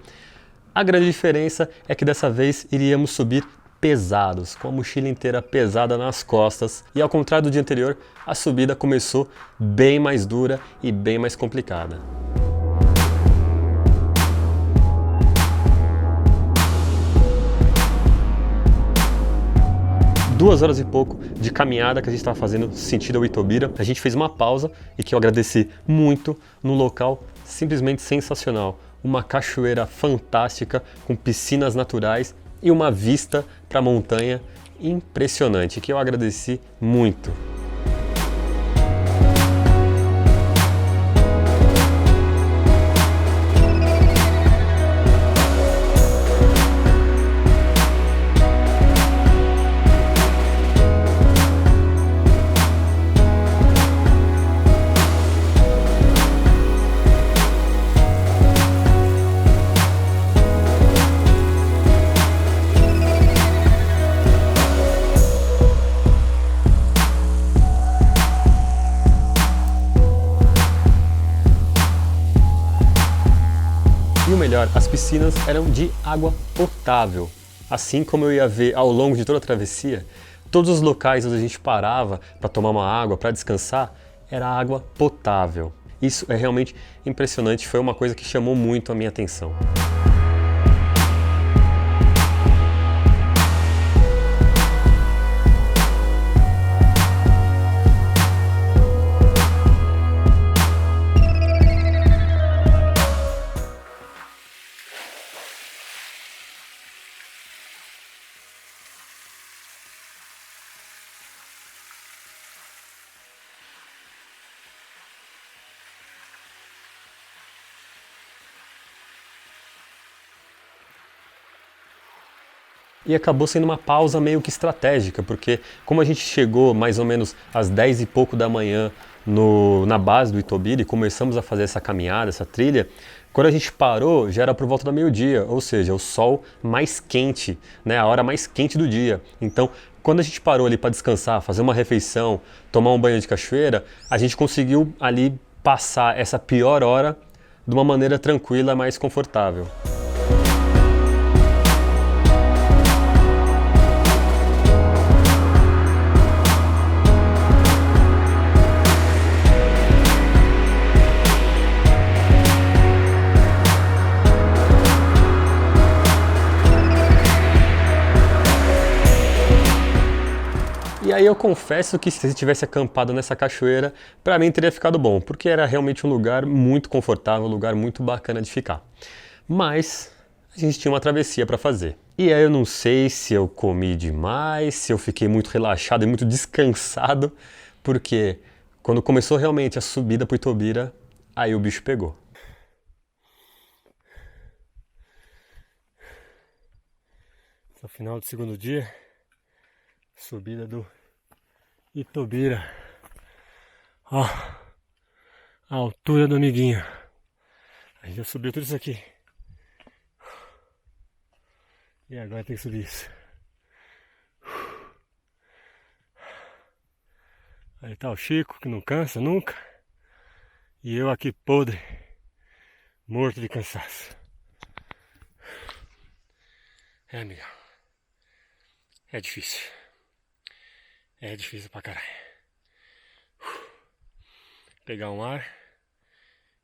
A grande diferença é que dessa vez iríamos subir pesados, com a mochila inteira pesada nas costas, e ao contrário do dia anterior, a subida começou bem mais dura e bem mais complicada. 2 horas e pouco de caminhada que a gente estava fazendo sentido ao Itobira. A gente fez uma pausa e que eu agradeci muito num local simplesmente sensacional. Uma cachoeira fantástica com piscinas naturais e uma vista para a montanha impressionante que eu agradeci muito. E o melhor, as piscinas eram de água potável. Assim como eu ia ver ao longo de toda a travessia, todos os locais onde a gente parava para tomar uma água, para descansar, era água potável. Isso é realmente impressionante, foi uma coisa que chamou muito a minha atenção. E acabou sendo uma pausa meio que estratégica, porque como a gente chegou mais ou menos às 10 e pouco da manhã na base do Itobira e começamos a fazer essa caminhada, essa trilha, quando a gente parou já era por volta do meio-dia, ou seja, o sol mais quente, né, a hora mais quente do dia. Então, quando a gente parou ali para descansar, fazer uma refeição, tomar um banho de cachoeira, a gente conseguiu ali passar essa pior hora de uma maneira tranquila, mais confortável. E aí eu confesso que se eu tivesse acampado nessa cachoeira, para mim teria ficado bom, porque era realmente um lugar muito confortável, um lugar muito bacana de ficar. Mas a gente tinha uma travessia para fazer. E aí eu não sei se eu comi demais, se eu fiquei muito relaxado e muito descansado, porque quando começou realmente a subida para o Itobira, aí o bicho pegou. Esse é o final do segundo dia, subida do Itobira. Ó, a altura do amiguinho. A gente já subiu tudo isso aqui. E agora tem que subir isso. Aí tá o Chico, que não cansa nunca. E eu aqui podre, morto de cansaço. É, amigão. É difícil. É difícil pra caralho. Pegar um ar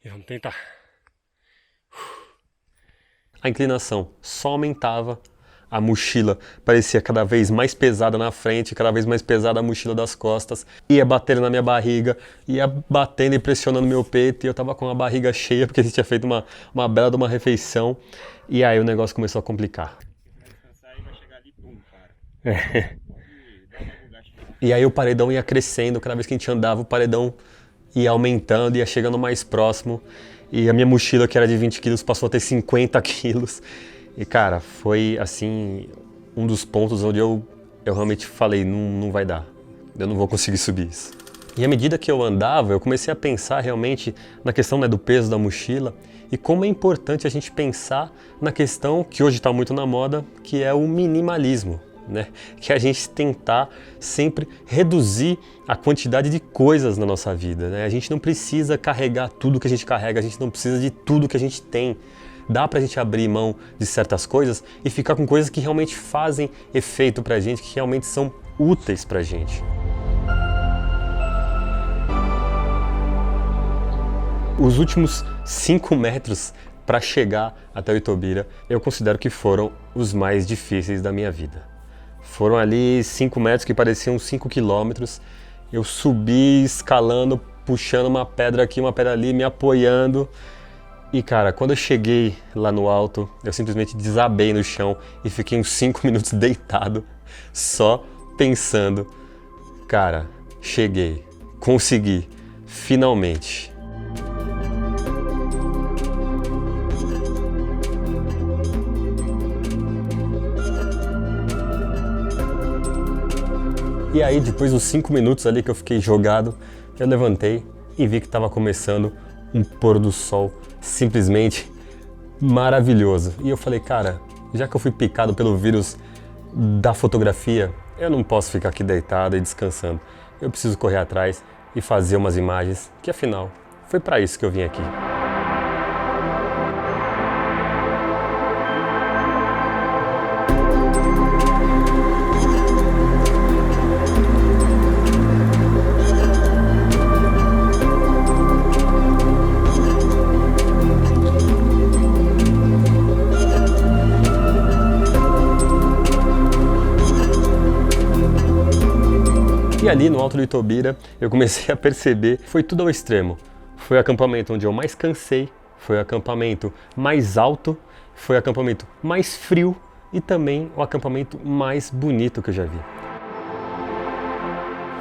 e vamos tentar. A inclinação só aumentava, a mochila parecia cada vez mais pesada na frente, cada vez mais pesada a mochila das costas, ia batendo na minha barriga, ia batendo e pressionando meu peito, e eu tava com a barriga cheia porque a gente tinha feito uma bela de uma refeição, e aí o negócio começou a complicar. E aí o paredão ia crescendo, cada vez que a gente andava o paredão ia aumentando, ia chegando mais próximo, e a minha mochila, que era de 20 quilos, passou a ter 50 quilos, E cara, foi assim, um dos pontos onde eu realmente falei, não vai dar, eu não vou conseguir subir isso. E à medida que eu andava, eu comecei a pensar realmente na questão, né, do peso da mochila e como é importante a gente pensar na questão que hoje está muito na moda, que é o minimalismo, né? Que é a gente tentar sempre reduzir a quantidade de coisas na nossa vida, né? A gente não precisa carregar tudo que a gente carrega, a gente não precisa de tudo que a gente tem. Dá pra gente abrir mão de certas coisas e ficar com coisas que realmente fazem efeito pra gente, que realmente são úteis pra gente. Os últimos 5 metros para chegar até o Itobira, eu considero que foram os mais difíceis da minha vida. Foram ali 5 metros que pareciam 5 quilômetros. Eu subi escalando, puxando uma pedra aqui, uma pedra ali, me apoiando. E cara, quando eu cheguei lá no alto, eu simplesmente desabei no chão e fiquei uns 5 minutos deitado, só pensando, cara, cheguei, consegui, finalmente. E aí, depois dos 5 minutos ali que eu fiquei jogado, eu levantei e vi que estava começando um pôr do sol simplesmente maravilhoso. E eu falei, cara, já que eu fui picado pelo vírus da fotografia, eu não posso ficar aqui deitado e descansando. Eu preciso correr atrás e fazer umas imagens, que afinal, foi para isso que eu vim aqui. E ali no alto do Itobira eu comecei a perceber que foi tudo ao extremo. Foi o acampamento onde eu mais cansei, foi o acampamento mais alto, foi o acampamento mais frio e também o acampamento mais bonito que eu já vi.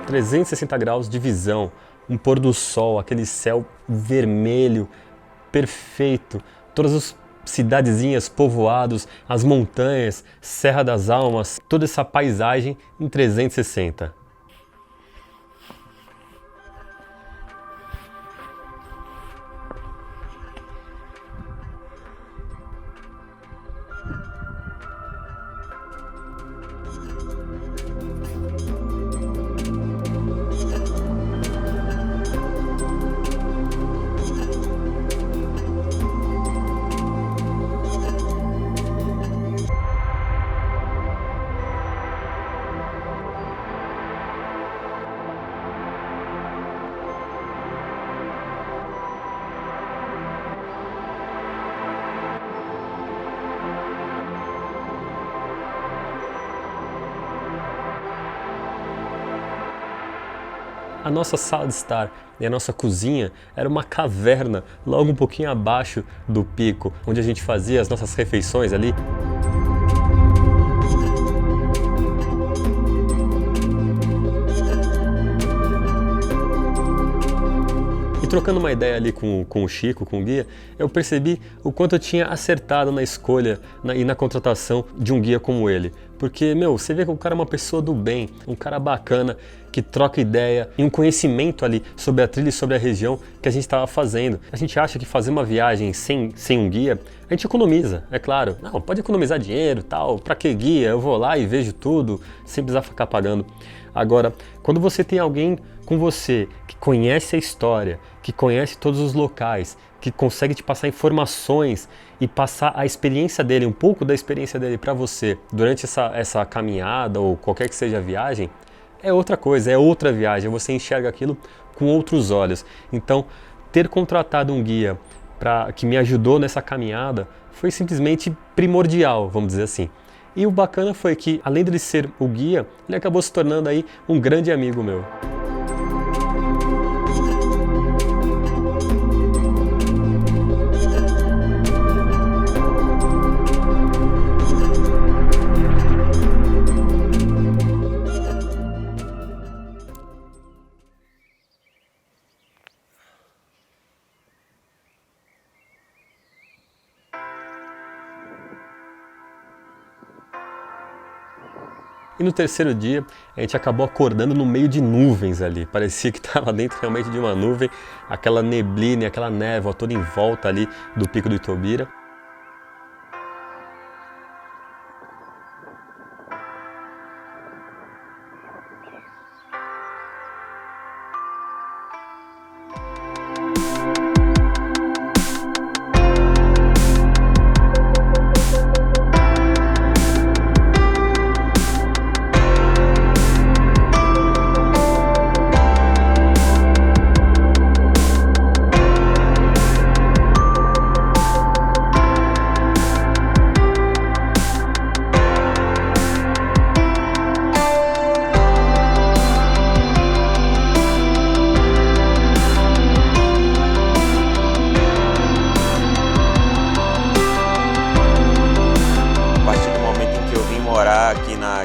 360 graus de visão, um pôr do sol, aquele céu vermelho, perfeito, todas as cidadezinhas, povoados, as montanhas, Serra das Almas, toda essa paisagem em 360. A nossa sala de estar e a nossa cozinha era uma caverna logo um pouquinho abaixo do pico, onde a gente fazia as nossas refeições ali. E trocando uma ideia ali com o Chico, com o guia, eu percebi o quanto eu tinha acertado na escolha e na contratação de um guia como ele. Porque, você vê que o cara é uma pessoa do bem, um cara bacana, que troca ideia e um conhecimento ali sobre a trilha e sobre a região que a gente estava fazendo. A gente acha que fazer uma viagem sem um guia, a gente economiza, é claro. Não, pode economizar dinheiro, tal, pra que guia? Eu vou lá e vejo tudo, sem precisar ficar pagando. Agora, quando você tem alguém com você que conhece a história, que conhece todos os locais, que consegue te passar informações e passar a experiência dele, um pouco da experiência dele para você durante essa caminhada ou qualquer que seja a viagem, é outra coisa, é outra viagem, você enxerga aquilo com outros olhos. Então, ter contratado um guia que me ajudou nessa caminhada foi simplesmente primordial, vamos dizer assim. E o bacana foi que, além de ele ser o guia, ele acabou se tornando aí um grande amigo meu. E no terceiro dia, a gente acabou acordando no meio de nuvens ali. Parecia que estava dentro realmente de uma nuvem, aquela neblina e aquela névoa toda em volta ali do Pico do Itobira.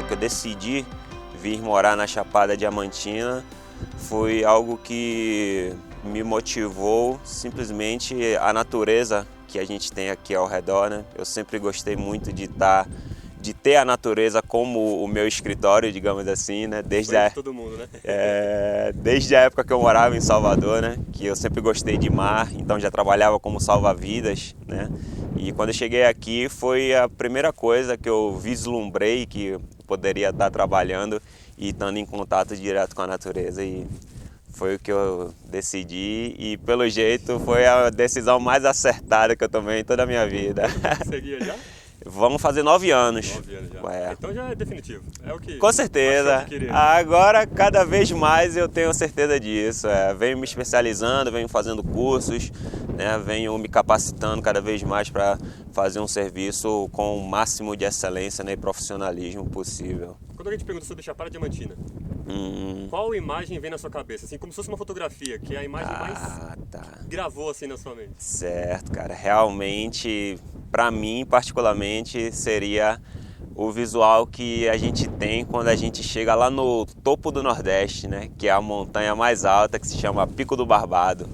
Que eu decidi vir morar na Chapada Diamantina foi algo que me motivou, simplesmente a natureza que a gente tem aqui ao redor, né? Eu sempre gostei muito de ter a natureza como o meu escritório, digamos assim, né? Desde todo mundo, né? Desde a época que eu morava em Salvador, né? Que eu sempre gostei de mar, então já trabalhava como salva-vidas, né? E quando eu cheguei aqui foi a primeira coisa que eu vislumbrei que poderia estar trabalhando e estando em contato direto com a natureza, e foi o que eu decidi, e pelo jeito foi a decisão mais acertada que eu tomei em toda a minha vida. Seguia já? Vamos fazer 9 anos. 9 anos já. Então já é definitivo. É o que com certeza. Agora, cada vez mais eu tenho certeza disso. Venho me especializando, venho fazendo cursos, né? Venho me capacitando cada vez mais para fazer um serviço com o máximo de excelência, né, e profissionalismo possível. Quando a gente pergunta sobre Chapada Diamantina, qual imagem vem na sua cabeça? Assim, como se fosse uma fotografia, que é a imagem mais gravou assim na sua mente. Certo, cara. Realmente, para mim, particularmente, seria o visual que a gente tem quando a gente chega lá no topo do Nordeste, né? Que é a montanha mais alta, que se chama Pico do Barbado,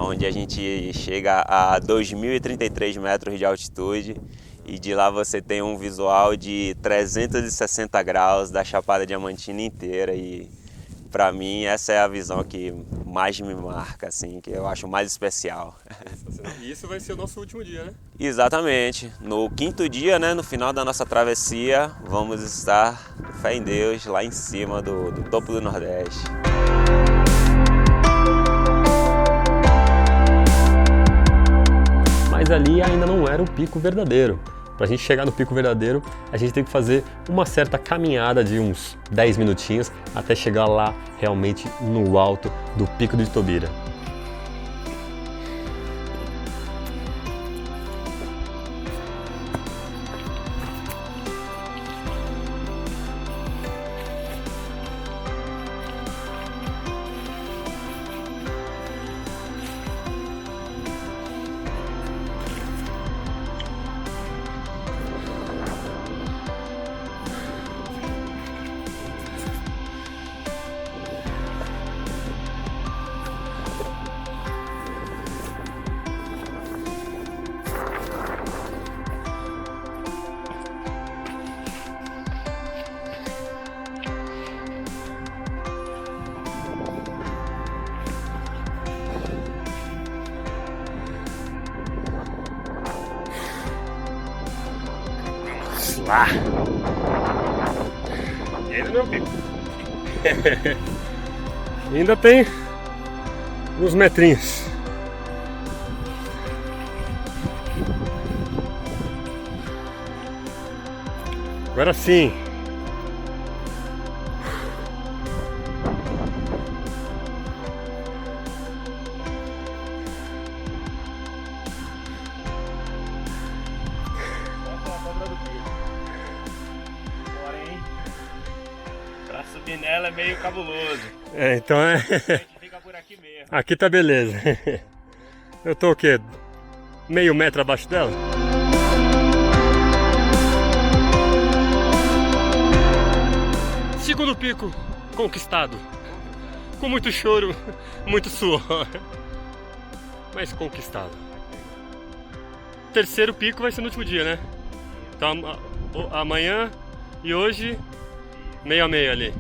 onde a gente chega a 2.033 metros de altitude, e de lá você tem um visual de 360 graus da Chapada Diamantina inteira, e para mim essa é a visão que mais me marca, assim, que eu acho mais especial. E isso vai ser o nosso último dia, né? Exatamente. No 5º dia, né, no final da nossa travessia, vamos estar, fé em Deus, lá em cima do topo do Nordeste. Mas ali ainda não era o pico verdadeiro. Para a gente chegar no pico verdadeiro, a gente tem que fazer uma certa caminhada de uns 10 minutinhos até chegar lá realmente no alto do Pico do Itobira. Lá! E ainda não é o pico. Ainda tem uns metrinhos. Agora sim. Pra subir nela é meio cabuloso. Então A gente fica por aqui mesmo. Aqui tá beleza. Eu tô o quê? Meio metro abaixo dela? Segundo pico conquistado. Com muito choro, muito suor. Mas conquistado. Terceiro pico vai ser no último dia, né? Então amanhã e hoje Meio a meio ali.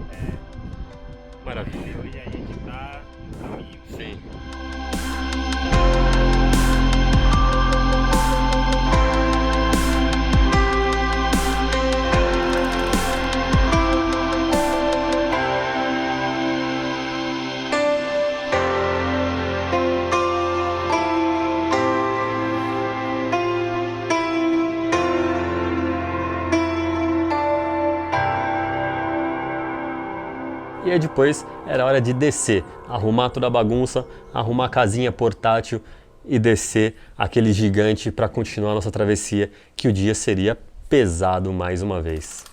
Maravilha. Hoje a gente tá no caminho. Sim. E aí depois era hora de descer, arrumar toda a bagunça, arrumar a casinha portátil e descer aquele gigante para continuar a nossa travessia, que o dia seria pesado mais uma vez.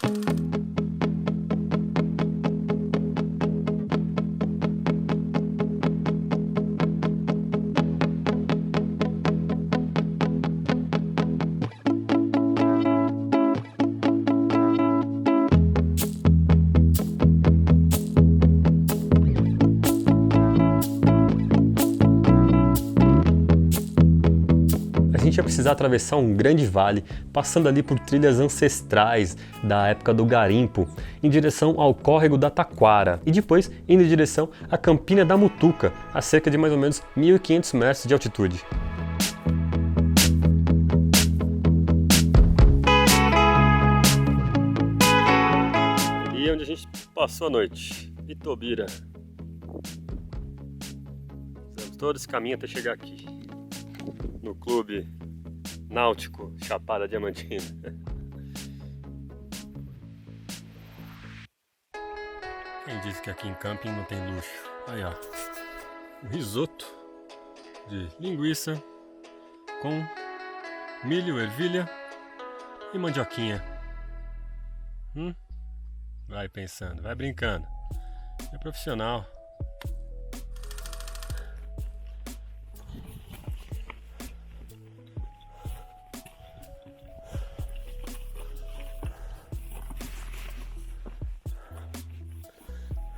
A gente ia precisar atravessar um grande vale, passando ali por trilhas ancestrais da época do garimpo, em direção ao córrego da Taquara, e depois indo em direção à Campina da Mutuca, a cerca de mais ou menos 1.500 metros de altitude. E onde a gente passou a noite, Itobira. Fizemos todo esse caminho até chegar aqui, no Clube Náutico Chapada Diamantina. Quem disse que aqui em camping não tem luxo? Aí ó, um risoto de linguiça com milho, ervilha e mandioquinha. Vai pensando, vai brincando. É profissional.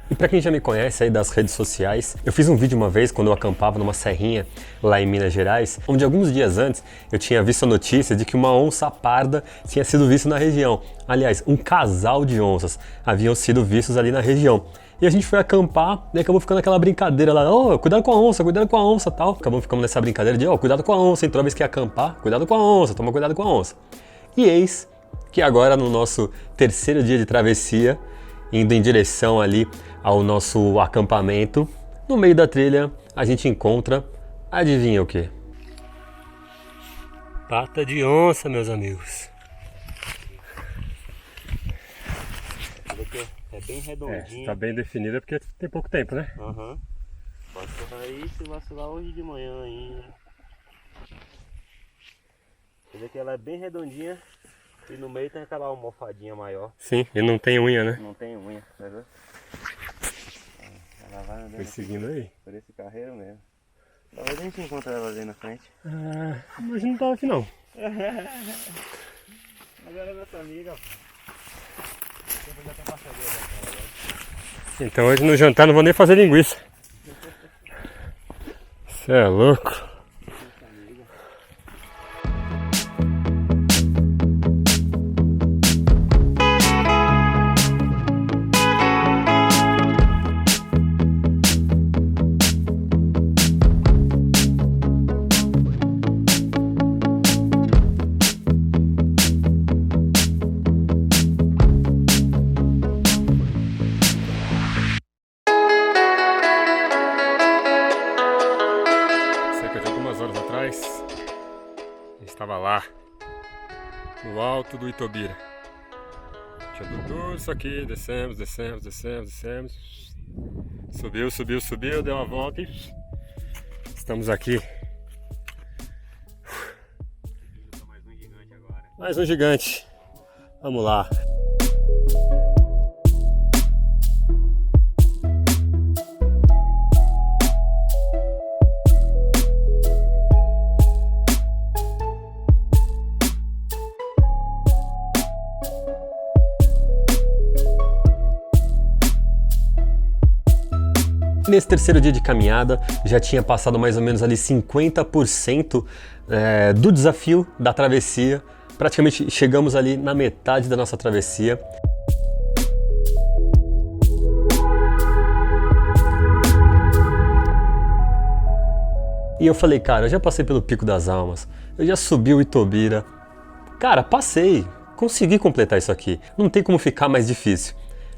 E para quem já me conhece aí das redes sociais, eu fiz um vídeo uma vez quando eu acampava numa serrinha lá em Minas Gerais, onde alguns dias antes eu tinha visto a notícia de que uma onça parda tinha sido vista na região. Aliás, um casal de onças haviam sido vistos ali na região. E a gente foi acampar e acabou ficando aquela brincadeira lá, cuidado com a onça, tal. Acabamos ficando nessa brincadeira de, cuidado com a onça, então toda vez que ia acampar, cuidado com a onça, toma cuidado com a onça. E eis que agora no nosso terceiro dia de travessia, indo em direção ali ao nosso acampamento, no meio da trilha a gente encontra, adivinha o quê? Pata de onça, meus amigos. É bem redondinho. Tá bem definida porque tem pouco tempo, né? Aham. Pode correr aí se vacilar hoje de manhã ainda. Você vê que ela é bem redondinha e no meio tem aquela almofadinha maior. Sim, e não tem unha, né? Não tem unha, tá vendo? Ela vai andando Foi seguindo aí. por esse carreiro mesmo. Talvez a gente encontre ela ali na frente. Mas não tá aqui não. Mas ela é nossa amiga. Já tem parceria dela. Então hoje no jantar não vou nem fazer linguiça. Você é louco. Estava lá, no alto do Itobira. Tinha tudo isso aqui, descemos. Subiu, deu uma volta e estamos aqui. Mais um gigante agora. Mais um gigante. Vamos lá. Nesse terceiro dia de caminhada, já tinha passado mais ou menos ali 50% do desafio da travessia. Praticamente chegamos ali na metade da nossa travessia. E eu falei, cara, eu já passei pelo Pico das Almas, eu já subi o Itobira. Cara, passei, consegui completar isso aqui, não tem como ficar mais difícil.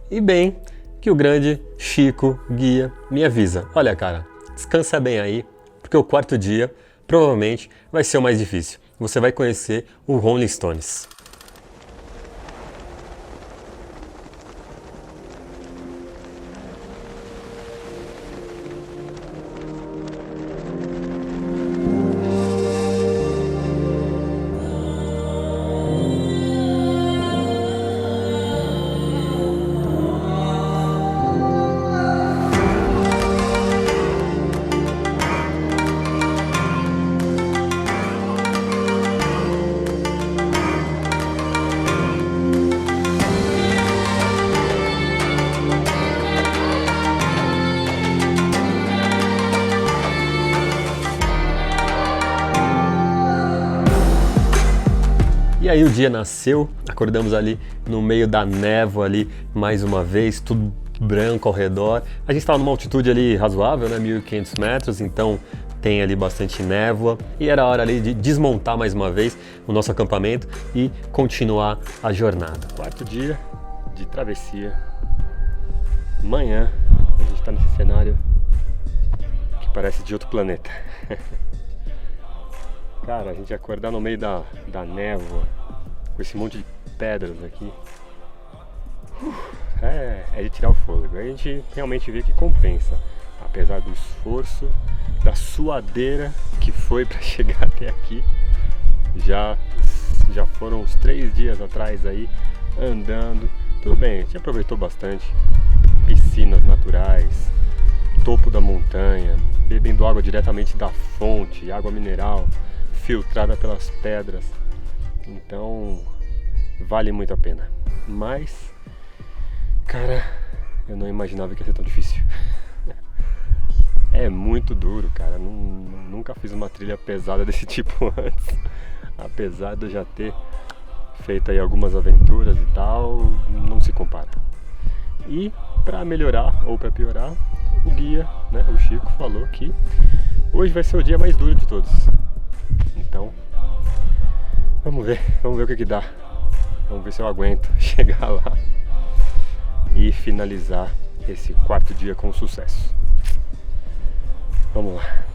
E bem que o grande Chico, guia, me avisa, olha cara, descansa bem aí, porque o quarto dia provavelmente vai ser o mais difícil. Você vai conhecer o Rolling Stones. E aí o dia nasceu, acordamos ali no meio da névoa ali, mais uma vez, tudo branco ao redor. A gente estava numa altitude ali razoável, né, 1.500 metros, então tem ali bastante névoa. E era hora ali de desmontar mais uma vez o nosso acampamento e continuar a jornada. Quarto dia de travessia. Amanhã a gente está nesse cenário que parece de outro planeta. Cara, a gente acordar no meio da névoa, com esse monte de pedras aqui, é de tirar o fôlego. A gente realmente vê que compensa, apesar do esforço, da suadeira que foi para chegar até aqui. Já foram uns 3 dias atrás aí, andando. Tudo bem, a gente aproveitou bastante. Piscinas naturais, topo da montanha, bebendo água diretamente da fonte, água mineral, filtrada pelas pedras, então vale muito a pena. Mas, cara, eu não imaginava que ia ser tão difícil. É muito duro, cara. Nunca fiz uma trilha pesada desse tipo antes, apesar de eu já ter feito aí algumas aventuras e tal, não se compara. E para melhorar ou para piorar, o guia, né, o Chico, falou que hoje vai ser o dia mais duro de todos. Então, vamos ver o que dá. Vamos ver se eu aguento chegar lá e finalizar esse quarto dia com sucesso. Vamos lá.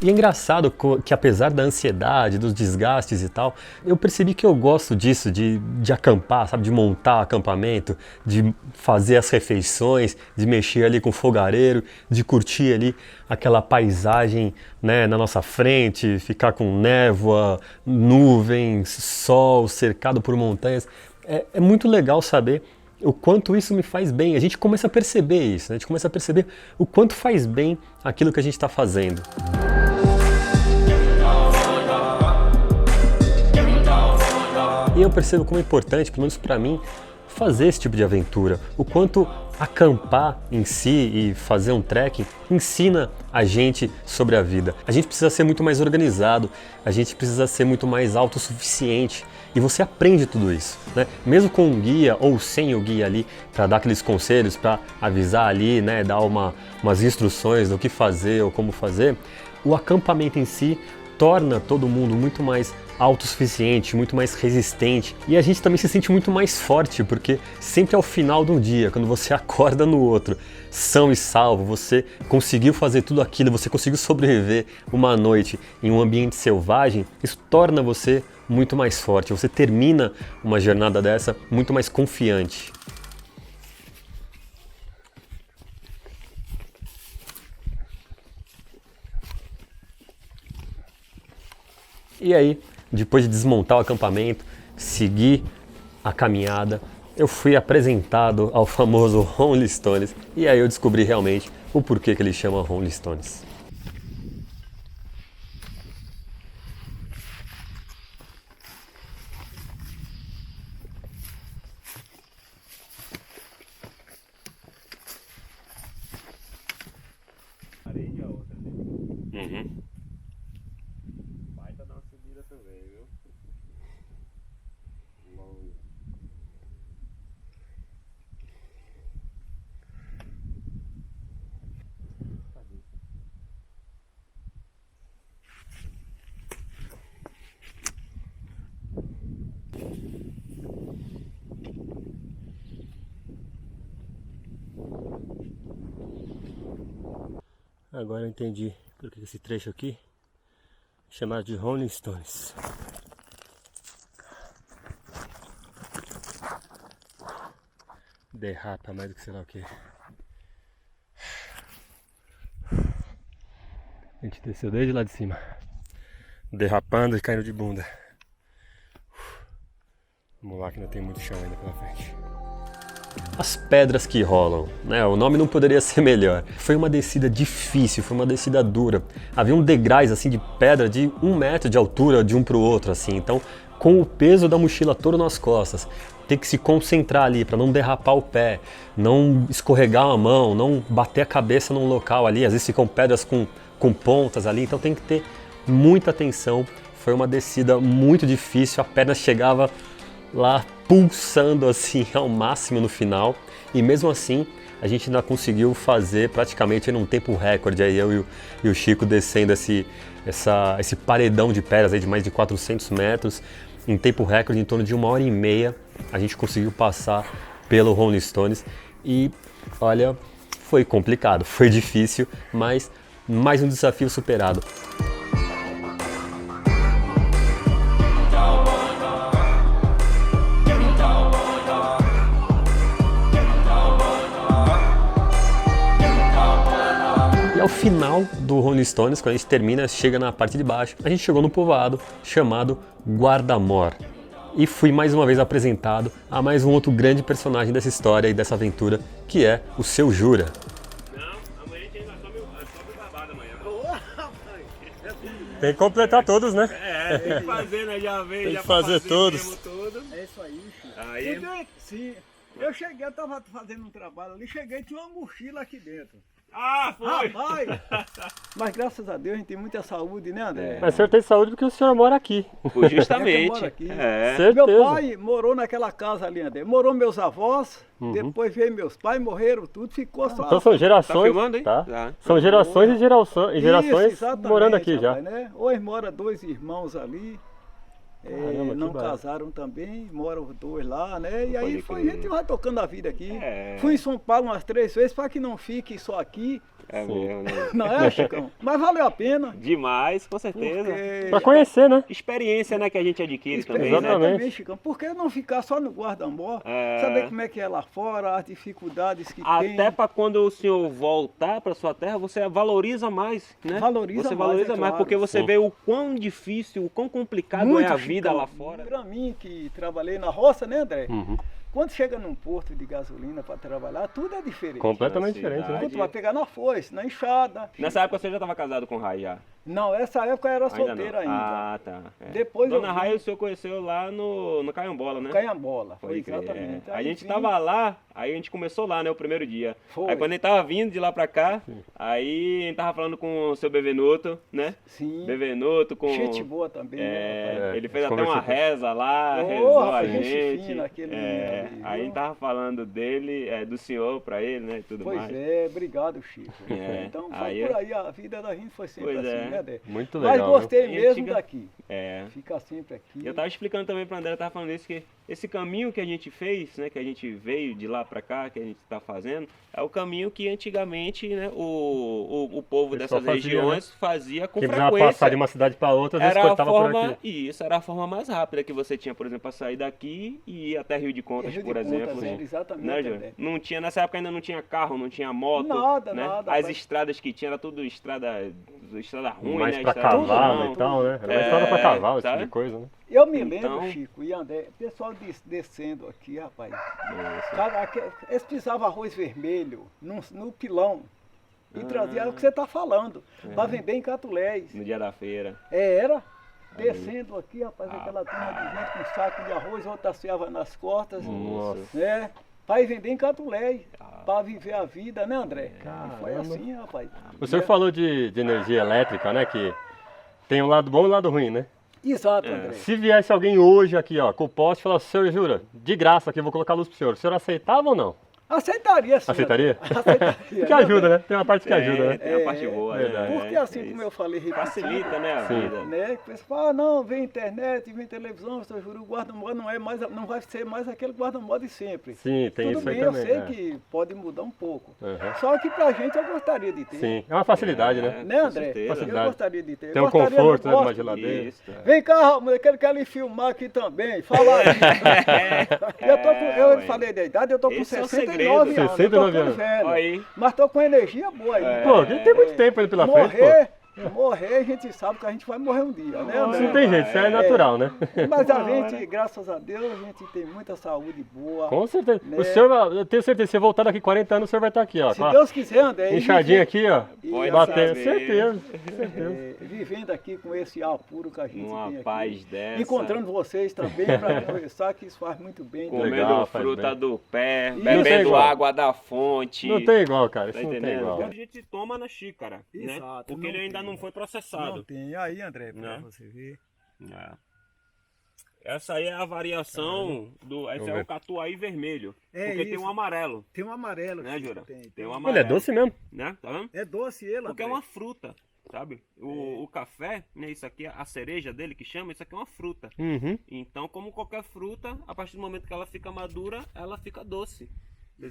E é engraçado que apesar da ansiedade, dos desgastes e tal, eu percebi que eu gosto disso, de acampar, sabe? De montar acampamento, de fazer as refeições, de mexer ali com o fogareiro, de curtir ali aquela paisagem, né, na nossa frente, ficar com névoa, nuvens, sol, cercado por montanhas. É muito legal saber o quanto isso me faz bem. A gente começa a perceber isso, né? A gente começa a perceber o quanto faz bem aquilo que a gente está fazendo. E eu percebo como é importante, pelo menos para mim, fazer esse tipo de aventura. O quanto acampar em si e fazer um trekking ensina a gente sobre a vida. A gente precisa ser muito mais organizado, a gente precisa ser muito mais autossuficiente. E você aprende tudo isso, né? Mesmo com um guia ou sem o guia ali, para dar aqueles conselhos, para avisar ali, né? Dar umas instruções do que fazer ou como fazer, o acampamento em si torna todo mundo muito mais autossuficiente, muito mais resistente, e a gente também se sente muito mais forte, porque sempre ao final do dia, quando você acorda no outro, são e salvo, você conseguiu fazer tudo aquilo, você conseguiu sobreviver uma noite em um ambiente selvagem, isso torna você muito mais forte, você termina uma jornada dessa muito mais confiante. E aí, depois de desmontar o acampamento, seguir a caminhada, eu fui apresentado ao famoso Rolling Stones e aí eu descobri realmente o porquê que ele chama Rolling Stones. Parede a outra, né? Uhum. Baita dar uma subida também, viu? Longa. Agora eu entendi porque esse trecho aqui é chamado de Rolling Stones. Derrapa mais do que sei lá o que. A gente desceu desde lá de cima, derrapando e caindo de bunda. Vamos lá que ainda tem muito chão ainda pela frente. As pedras que rolam, né? O nome não poderia ser melhor. Foi uma descida difícil, foi uma descida dura. Havia um degraus assim de pedra de 1 metro de altura de um para o outro, assim. Então, com o peso da mochila todo nas costas, tem que se concentrar ali para não derrapar o pé, não escorregar a mão, não bater a cabeça num local ali. Às vezes ficam pedras com pontas ali, então tem que ter muita atenção. Foi uma descida muito difícil, a perna chegava lá pulsando assim ao máximo no final, e mesmo assim a gente ainda conseguiu fazer praticamente num tempo recorde, aí eu e o Chico descendo esse paredão de pedras aí de mais de 400 metros, em tempo recorde, em torno de 1h30, a gente conseguiu passar pelo Rolling Stones, e olha, foi complicado, foi difícil, mas mais um desafio superado. E ao final do Rolling Stones, quando a gente termina, chega na parte de baixo, a gente chegou no povoado chamado Guarda-Mor. E fui mais uma vez apresentado a mais um outro grande personagem dessa história e dessa aventura, que é o Seu Jura. Não, amanhã a gente ainda sobe o babado amanhã. Tem que completar todos, né? É, tem que fazer, né? Já veio, Tem já que pra fazer todos. mesmo tudo. É isso aí, Chico. Aí, Porque, sim, eu cheguei, eu tava fazendo um trabalho ali, cheguei, tinha uma mochila aqui dentro. foi! Rapaz! Mas graças a Deus a gente tem muita saúde, né, André? Mas o senhor tem saúde porque o senhor mora aqui. Justamente. moro aqui. É. Meu pai morou naquela casa ali, André. Morou meus avós, depois veio meus pais, morreram tudo, ficou só. Então são gerações, Tá filmando, hein? tá? Tá. São gerações e gerações exatamente, morando aqui já. rapaz, né? Hoje mora 2 irmãos ali. Caramba, não que barato. casaram também, moram os 2 lá, né? E aí Pode a crer. gente vai tocando a vida aqui. É. Fui em São Paulo umas 3 vezes para que não fique só aqui. É mesmo, né? Não é, Chicão? Mas valeu a pena. Demais, com certeza. Porque... Pra conhecer, né? Experiência, né, que a gente adquire também, Exatamente. né? Chicão. Por que não ficar só no Guarda-Mor? É. Saber como é que é lá fora, as dificuldades que tem. Até para quando o senhor voltar para sua terra, você valoriza mais, né? Valoriza você mais, valoriza é mais, claro. porque você vê o quão difícil, o quão complicado Muito, é a vida Chicão. lá fora. Pra mim, que trabalhei na roça, né, André? Quando chega num posto de gasolina para trabalhar, tudo é diferente. Completamente Na diferente, né? cidade. Quando tu vai pegar na foice, na enxada. Nessa época você já estava casado com o Rai já? Não, essa época eu era Ainda solteiro não. ainda. Ah, tá. É. Depois Dona eu vim- Rai o senhor conheceu lá no Caiambola, né? Canhambola, foi Pode crer, exatamente. é. A Aí gente vim- tava lá, aí a gente começou lá, né, o primeiro dia. Foi. Aí quando a gente tava vindo de lá pra cá, aí a gente tava falando com o seu Bevenuto, né? Sim. Bevenuto com... Gente boa também, né, rapaz? ele fez a gente até uma conversou com- reza lá, Ô, rezou a rapaz, gente gente. fina, aquele É, menino ali, aí a viu? gente tava falando dele, do senhor pra ele, né, e tudo Pois mais. é, obrigado, Chico. É, Então foi aí por eu- aí, a vida da gente foi sempre Pois assim, é. né, Dé? Muito Mas legal. gostei E mesmo antiga- daqui. É. Fica sempre aqui. Eu tava explicando também pra André, tava falando isso, que esse caminho que a gente fez, né, que a gente veio de lá pra cá, que a gente tá fazendo, é o caminho que antigamente, né, o povo O pessoal dessas fazia, regiões fazia com Quem precisava passar de frequência. uma cidade para outra, às vezes Era a cortava por forma, aqui. isso, era a forma mais rápida que você tinha, por exemplo, para sair daqui e ir até Rio de Contas, Rio de por Contas, exemplo. é, exatamente, Né, Júlio? André. Não tinha, nessa época ainda não tinha carro, não tinha moto. Nada, né? nada, As rapaz. estradas que tinha era tudo estrada ruim, Mais né? pra estrada cavalo não. e tal, né? Era uma É, estrada pra cavalo, esse sabe? tipo de coisa, né? Eu me lembro, Então- Chico e André, pessoal descendo aqui, rapaz. Isso. Cara, eles pisavam arroz vermelho no pilão e traziam o que você está falando, para vender em Catulés. No dia da feira. Era. Descendo aqui, rapaz, aquela turma de gente com saco de arroz, outra ceava nas costas, Nossa. né? Para ir vender em Catulés, para viver a vida, né, André? E foi Caramba. assim, rapaz. O senhor falou de energia elétrica, né? Que tem um lado bom e um lado ruim, né? Exato, André. Se viesse alguém hoje aqui, ó, com o poste e falasse, senhor Jura, de graça aqui, eu vou colocar luz pro senhor. O senhor aceitava ou não? Aceitaria, sim. Aceitaria? Aceitaria. Que ajuda, né? Tem uma parte que ajuda, né? Tem a parte boa, verdade. né? Porque assim como eu falei, Facilita, né, a vida. né? O pessoal fala, não, vem internet, vem televisão, seu juro, o guarda-moda não vai ser mais aquele guarda-moda de sempre. Sim, tem Tudo isso aí bem, também. eu sei é. que pode mudar um pouco. Uhum. Só que pra gente eu gostaria de ter. Sim, é uma facilidade, né? Né, André? certeza. Facilidade. Eu gostaria de ter. Tem um Eu gostaria, conforto, não né, de uma gosto. geladeira. Isso. Vem cá, Ramon, eu quero lhe filmar aqui também. Fala aí. Eu falei da idade, eu tô com Esse é o 69 segredo. anos. 69 eu tô anos. ficando velho. Aí. Mas tô com energia boa aí. Pô, a gente tem muito tempo ainda pela frente, pô. Morrer, a gente sabe que a gente vai morrer um dia, né, André? Não tem jeito, isso é natural, né? Mas a gente, graças a Deus, a gente tem muita saúde boa. Com certeza. Né? O senhor, eu tenho certeza, se eu voltar daqui 40 anos, o senhor vai estar aqui, ó. Se Deus quiser, André. Inchadinho aqui, ó. Pode Batendo. saber. Certeza. Vivendo aqui com esse ar puro que a gente Uma tem aqui. paz dessa. Encontrando vocês também para conversar, que isso faz muito bem. Comendo Legal, faz fruta bem. do pé, Isso. Não tem bebendo igual. água da fonte. Não tem igual, cara. Isso Tá não tem entendendo? igual. A gente toma na xícara, né? Exato, Porque não ele ainda tem. não foi processado. Não tem. Aí, André, para Né? você ver. É. Essa aí é a variação do. Esse Vamos é ver. o catuai vermelho. É porque tem isso. um amarelo, Tem um amarelo. né, aqui, Jura? Tem um Ele amarelo. é doce mesmo. Né? Tá vendo? É doce ele, Porque é André. uma fruta, sabe? O café, né? Isso aqui, a cereja dele que chama, isso aqui é uma fruta. Uhum. Então, como qualquer fruta, a partir do momento que ela fica madura, ela fica doce.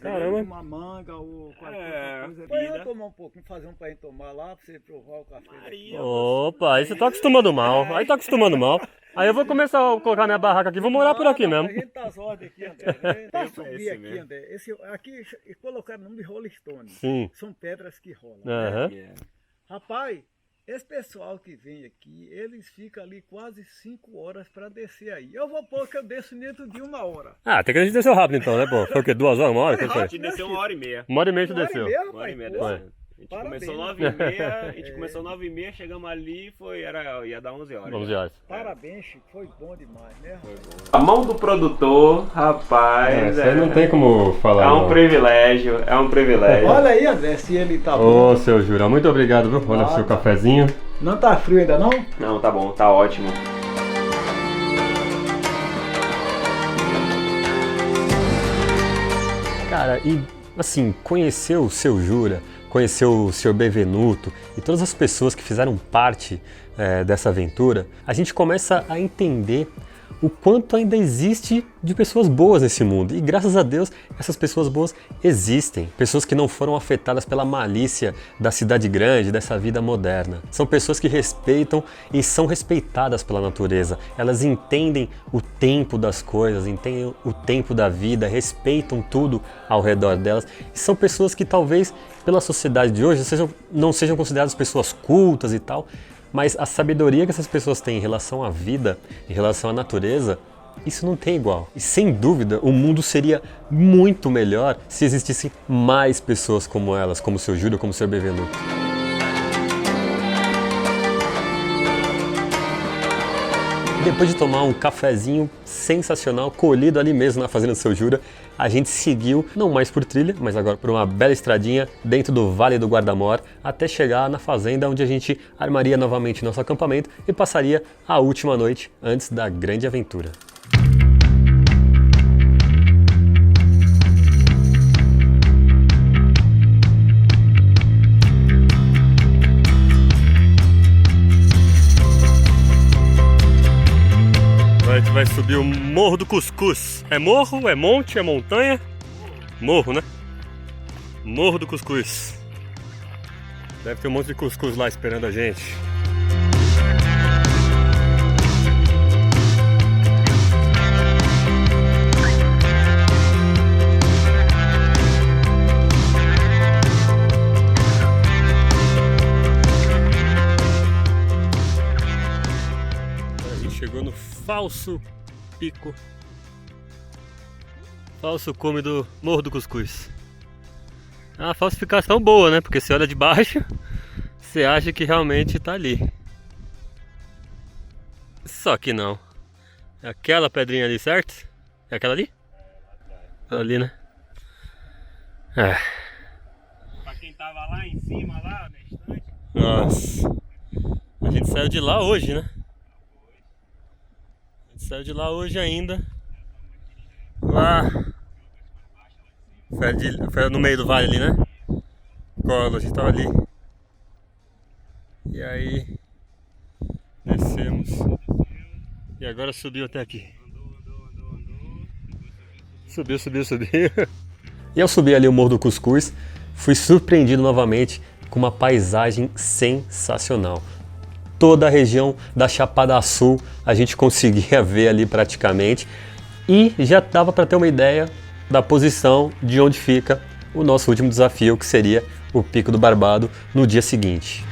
Caramba. Uma manga ou qualquer É, coisa. bebida. Depois eu tomar um pouquinho, fazer um pra gente tomar lá, pra você provar o café. Maria, Opa, aí você tá acostumando mal. Aí tá acostumando mal. Aí eu vou começar a colocar minha barraca aqui, vou morar por aqui mesmo. A gente tá as ordens aqui, André. Pra Tempo é subir esse aqui, mesmo. André. Aqui colocaram o nome de Rolling Stone. Sim. São pedras que rolam. Aham. é. Rapaz, esse pessoal que vem aqui, eles ficam ali quase 5 horas pra descer aí. Eu vou pôr que eu desço dentro de 1 hora. Ah, tem que a gente desceu rápido então, né, pô? Foi o quê? 2 horas, 1 hora? Quanto A foi? gente desceu 1h30. 1h30 Uma hora e desceu. meia, 1h30 rapaz, desceu. pô. A gente Parabéns. começou 9h30, a gente começou 9h30, chegamos ali, ia dar 11 horas. 11 horas. Parabéns, Chico. Foi bom demais, né? A mão do produtor, rapaz, Isso aí não tem como falar. é um não. privilégio, é um privilégio. Olha aí, André, se ele tá bom. Ô, seu Jura, muito obrigado, viu? Olha o seu cafezinho. Não tá frio ainda, não? Não, tá bom, tá ótimo. Cara, e assim, conhecer o seu Jura, conhecer o Sr. Benvenuto e todas as pessoas que fizeram parte dessa aventura, a gente começa a entender o quanto ainda existe de pessoas boas nesse mundo. E graças a Deus, essas pessoas boas existem. Pessoas que não foram afetadas pela malícia da cidade grande, dessa vida moderna. São pessoas que respeitam e são respeitadas pela natureza. Elas entendem o tempo das coisas, entendem o tempo da vida, respeitam tudo ao redor delas. E são pessoas que talvez, pela sociedade de hoje, não sejam consideradas pessoas cultas e tal, mas a sabedoria que essas pessoas têm em relação à vida, em relação à natureza, isso não tem igual. E sem dúvida, o mundo seria muito melhor se existissem mais pessoas como elas, como o Sr. Júlio, como o Sr. Benvenuto. Depois de tomar um cafezinho sensacional, colhido ali mesmo na fazenda do Seu Jura, a gente seguiu, não mais por trilha, mas agora por uma bela estradinha dentro do Vale do Guarda-Mor, até chegar na fazenda onde a gente armaria novamente nosso acampamento e passaria a última noite antes da grande aventura. A gente vai subir o Morro do Cuscuz. É morro? É monte? É montanha? Morro, né? Morro do Cuscuz. Deve ter um monte de cuscuz lá esperando a gente. A gente chegou no falso pico, falso cume do Morro do Cuscuz. É uma falsificação boa, né? Porque você olha de baixo, você acha que realmente tá ali. Só que não. É aquela pedrinha ali, certo? É aquela ali? Ali, né? É. Pra quem tava lá em cima, lá na estante. Nossa. A gente saiu de lá hoje, né? A gente saiu de lá hoje ainda. Lá. Foi no meio do vale ali, né? Colo, a gente tava ali. E aí descemos. E agora subiu até aqui. Subiu. E ao subir ali o Morro do Cuscuz, fui surpreendido novamente com uma paisagem sensacional. Toda a região da Chapada Sul a gente conseguia ver ali praticamente. E já dava para ter uma ideia da posição de onde fica o nosso último desafio, que seria o Pico do Barbado no dia seguinte.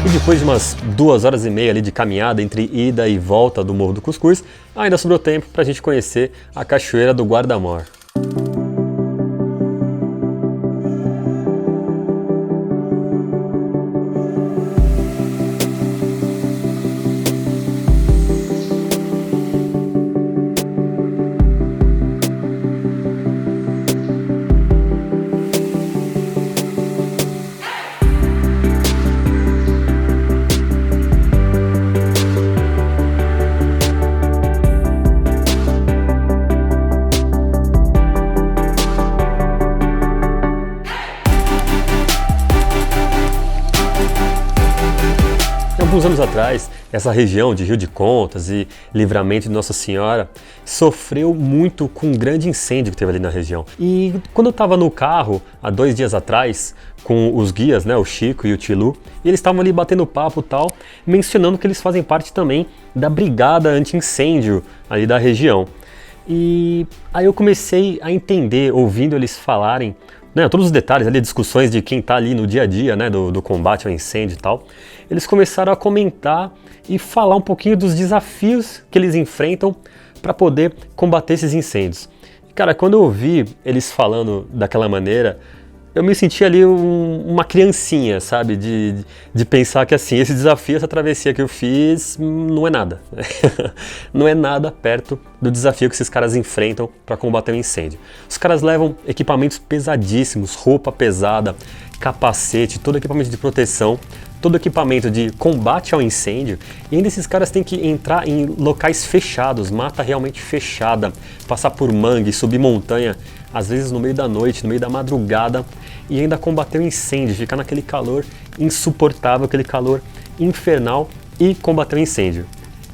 E depois de umas 2 horas e meia ali de caminhada entre ida e volta do Morro do Cuscuz, ainda sobrou tempo para a gente conhecer a Cachoeira do Guarda-Mor. Alguns anos atrás, essa região de Rio de Contas e Livramento de Nossa Senhora sofreu muito com um grande incêndio que teve ali na região. E quando eu estava no carro, há 2 dias atrás, com os guias, né, o Chico e o Tilu, e eles estavam ali batendo papo e tal, mencionando que eles fazem parte também da brigada anti-incêndio ali da região. E aí eu comecei a entender, ouvindo eles falarem, né, todos os detalhes ali, discussões de quem está ali no dia a dia, né, do combate ao incêndio e tal. Eles começaram a comentar e falar um pouquinho dos desafios que eles enfrentam para poder combater esses incêndios. E, cara, quando eu ouvi eles falando daquela maneira, eu me senti ali uma criancinha, sabe? De pensar que assim, esse desafio, essa travessia que eu fiz, não é nada. Não é nada perto do desafio que esses caras enfrentam para combater um incêndio. Os caras levam equipamentos pesadíssimos, roupa pesada, capacete, todo equipamento de proteção, todo equipamento de combate ao incêndio, e ainda esses caras têm que entrar em locais fechados, mata realmente fechada, passar por mangue, subir montanha, às vezes no meio da noite, no meio da madrugada, e ainda combater o incêndio, ficar naquele calor insuportável, aquele calor infernal e combater o incêndio.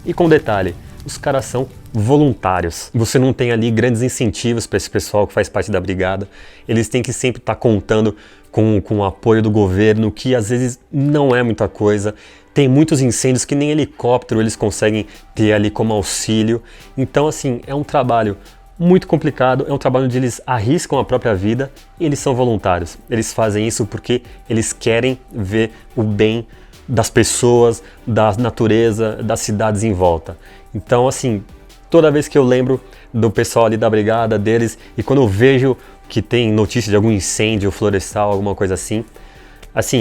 E com detalhe, os caras são voluntários. Você não tem ali grandes incentivos para esse pessoal que faz parte da brigada. Eles têm que sempre estar contando com o apoio do governo, que às vezes não é muita coisa. Tem muitos incêndios que nem helicóptero eles conseguem ter ali como auxílio. Então, assim, é um trabalho muito complicado, é um trabalho onde eles arriscam a própria vida e eles são voluntários. Eles fazem isso porque eles querem ver o bem das pessoas, da natureza, das cidades em volta. Então, assim, toda vez que eu lembro do pessoal ali da brigada, deles, e quando eu vejo que tem notícia de algum incêndio florestal, alguma coisa assim,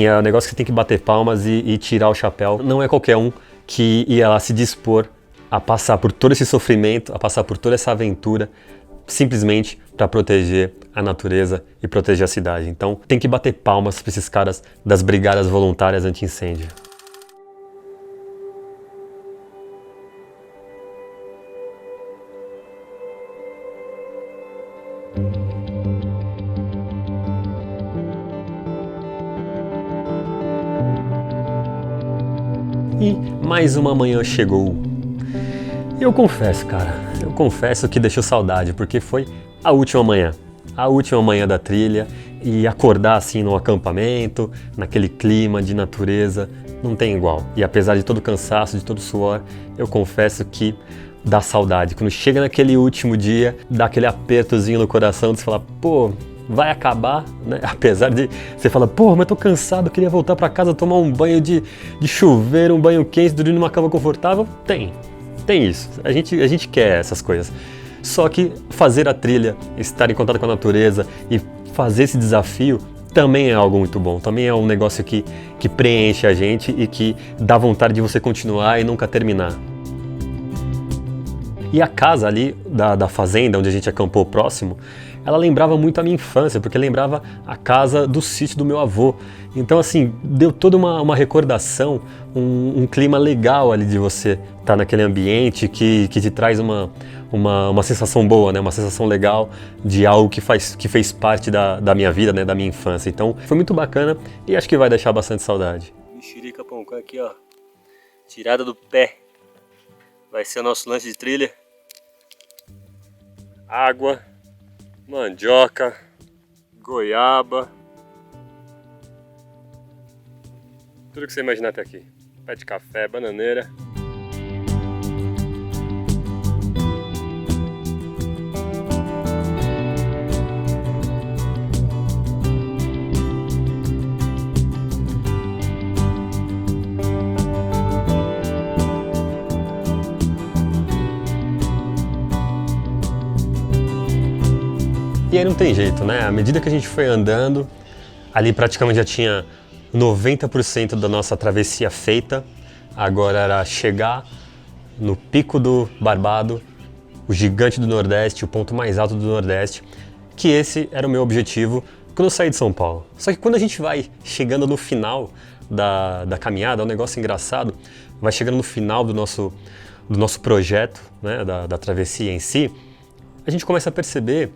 é um negócio que tem que bater palmas e tirar o chapéu. Não é qualquer um que ia lá se dispor a passar por todo esse sofrimento, a passar por toda essa aventura, simplesmente para proteger a natureza e proteger a cidade. Então tem que bater palmas para esses caras das brigadas voluntárias anti-incêndio. E mais uma manhã chegou. Eu confesso, cara, que deixou saudade, porque foi a última manhã. a última manhã da trilha e acordar assim no acampamento, naquele clima de natureza, não tem igual. E apesar de todo o cansaço, de todo o suor, eu confesso que dá saudade. Quando chega naquele último dia, dá aquele apertozinho no coração de você falar, pô, vai acabar, né? Apesar de você falar, pô, mas tô cansado, queria voltar para casa, tomar um banho de chuveiro, um banho quente, dormir numa cama confortável. Tem isso. A gente quer essas coisas. Só que fazer a trilha, estar em contato com a natureza e fazer esse desafio também é algo muito bom. Também é um negócio que preenche a gente e que dá vontade de você continuar e nunca terminar. E a casa ali da fazenda, onde a gente acampou próximo, ela lembrava muito a minha infância, porque lembrava a casa do sítio do meu avô. Então, assim, deu toda uma recordação, um clima legal ali de você estar naquele ambiente que te traz uma sensação boa, né? Uma sensação legal de algo que fez parte da minha vida, né? Da minha infância. Então, foi muito bacana e acho que vai deixar bastante saudade. Mexerica Poncã aqui, ó, tirada do pé. Vai ser o nosso lanche de trilha. Água, mandioca, goiaba, tudo que você imaginar até aqui. Pé de café, bananeira. E aí não tem jeito, né? À medida que a gente foi andando, ali praticamente já tinha 90% da nossa travessia feita. Agora era chegar no Pico do Barbado, o gigante do Nordeste, o ponto mais alto do Nordeste, que esse era o meu objetivo quando eu saí de São Paulo. Só que quando a gente vai chegando no final da caminhada, é um negócio engraçado, vai chegando no final do nosso projeto, né, da travessia em si, a gente começa a perceber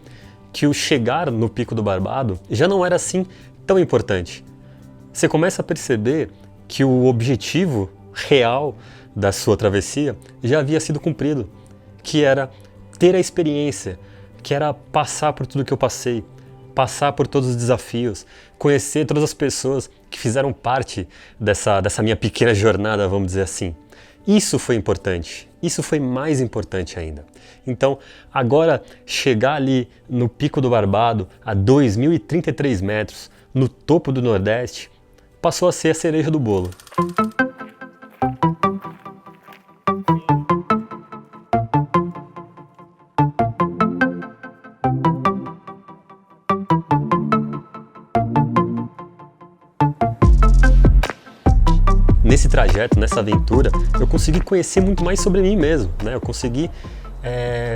que o chegar no Pico do Barbado já não era assim tão importante. Você começa a perceber que o objetivo real da sua travessia já havia sido cumprido, que era ter a experiência, que era passar por tudo que eu passei, passar por todos os desafios, conhecer todas as pessoas que fizeram parte dessa minha pequena jornada, vamos dizer assim. Isso foi importante, isso foi mais importante ainda. Então, agora chegar ali no Pico do Barbado, a 2.033 metros, no topo do Nordeste, passou a ser a cereja do bolo. Nesse trajeto, nessa aventura, eu consegui conhecer muito mais sobre mim mesmo, né? Eu consegui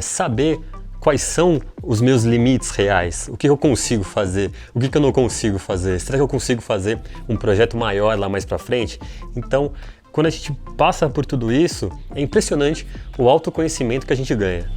saber quais são os meus limites reais, o que eu consigo fazer, o que eu não consigo fazer, será que eu consigo fazer um projeto maior lá mais pra frente? Então, quando a gente passa por tudo isso, é impressionante o autoconhecimento que a gente ganha.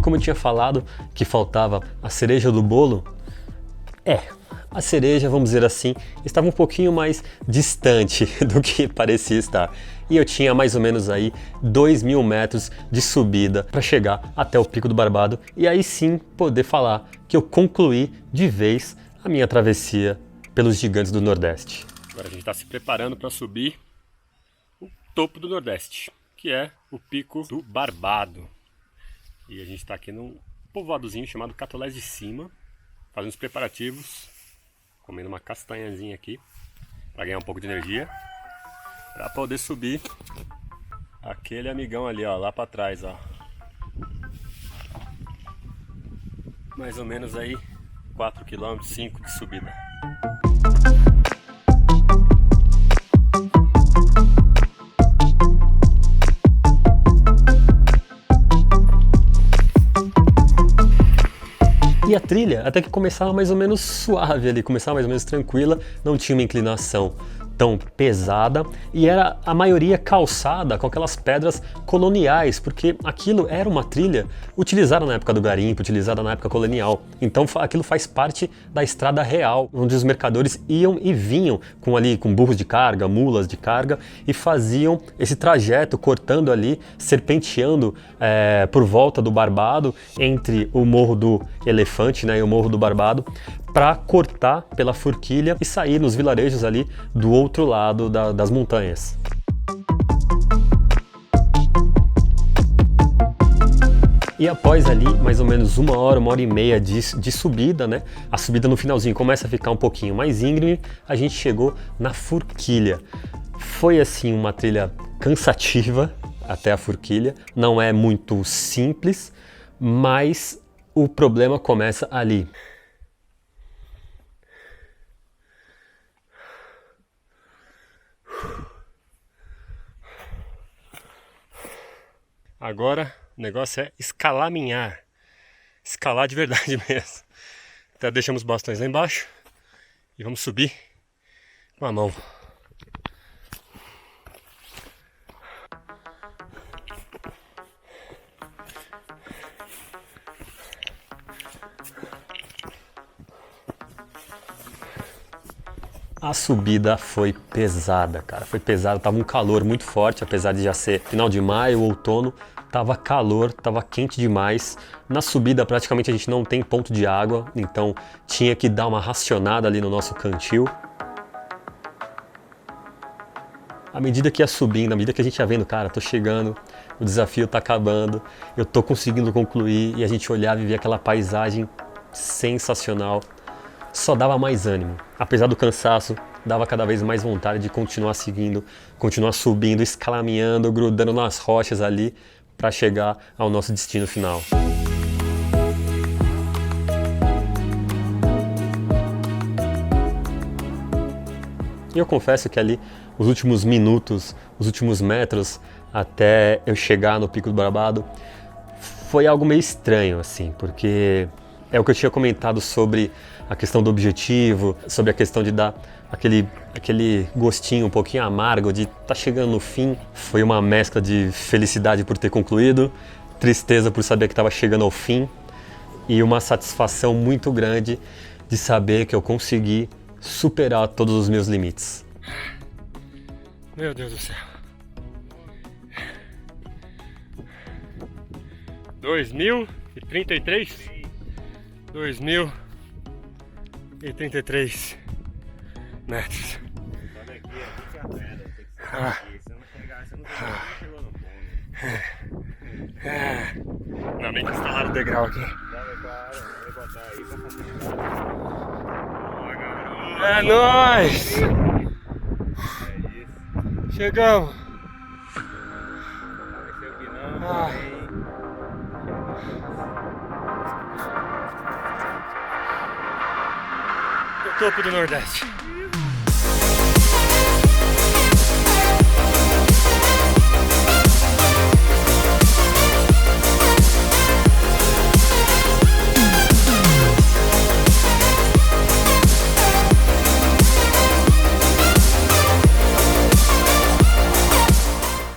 Como eu tinha falado que faltava a cereja do bolo, a cereja, vamos dizer assim, estava um pouquinho mais distante do que parecia estar. E eu tinha mais ou menos aí 2.000 metros de subida para chegar até o Pico do Barbado e aí sim poder falar que eu concluí de vez a minha travessia pelos gigantes do Nordeste. Agora a gente está se preparando para subir o topo do Nordeste, que é o Pico do Barbado. E a gente está aqui num povoadozinho chamado Catolés de Cima, fazendo os preparativos, comendo uma castanhazinha aqui, para ganhar um pouco de energia, para poder subir aquele amigão ali, ó, lá para trás, ó. Mais ou menos aí 4 km, 5 de subida. E a trilha até que começava mais ou menos suave ali, começava mais ou menos tranquila, não tinha uma inclinação tão pesada e era a maioria calçada com aquelas pedras coloniais, porque aquilo era uma trilha utilizada na época do garimpo, utilizada na época colonial. Então aquilo faz parte da estrada real, onde os mercadores iam e vinham com burros de carga, mulas de carga e faziam esse trajeto cortando ali, serpenteando por volta do Barbado, entre o Morro do Elefante, né, e o Morro do Barbado, para cortar pela forquilha e sair nos vilarejos ali do outro lado das montanhas. E após ali, mais ou menos 1 hora e meia de subida, né? A subida no finalzinho começa a ficar um pouquinho mais íngreme, a gente chegou na forquilha. Foi assim uma trilha cansativa até a forquilha, não é muito simples, mas o problema começa ali. Agora o negócio é escalaminhar. Escalar de verdade mesmo. Então deixamos os bastões lá embaixo e vamos subir com a mão. A subida foi pesada, cara, foi pesada, tava um calor muito forte, apesar de já ser final de maio, outono, tava calor, tava quente demais. Na subida praticamente a gente não tem ponto de água, então tinha que dar uma racionada ali no nosso cantil. À medida que ia subindo, à medida que a gente ia vendo, cara, tô chegando, o desafio tá acabando, eu tô conseguindo concluir, e a gente olhava e via aquela paisagem sensacional. Só dava mais ânimo. Apesar do cansaço, dava cada vez mais vontade de continuar seguindo, continuar subindo, escalaminhando, grudando nas rochas ali para chegar ao nosso destino final. E eu confesso que ali, os últimos minutos, os últimos metros até eu chegar no Pico do Barbado, foi algo meio estranho, assim, porque é o que eu tinha comentado sobre a questão do objetivo, sobre a questão de dar aquele gostinho um pouquinho amargo de estar chegando no fim. Foi uma mescla de felicidade por ter concluído, tristeza por saber que estava chegando ao fim e uma satisfação muito grande de saber que eu consegui superar todos os meus limites. Meu Deus do céu. 2033? 2033 metros. Olha aqui, aqui é a pedra, tem que ser aqui. Se não chegar, você não chegou no fundo. Ainda bem que instalaram o degrau aqui. Vou botar aí pra facilitar. Boa, garoto. É nóis! É isso. Chegamos! Apareceu que não, Ai. O topo do Nordeste.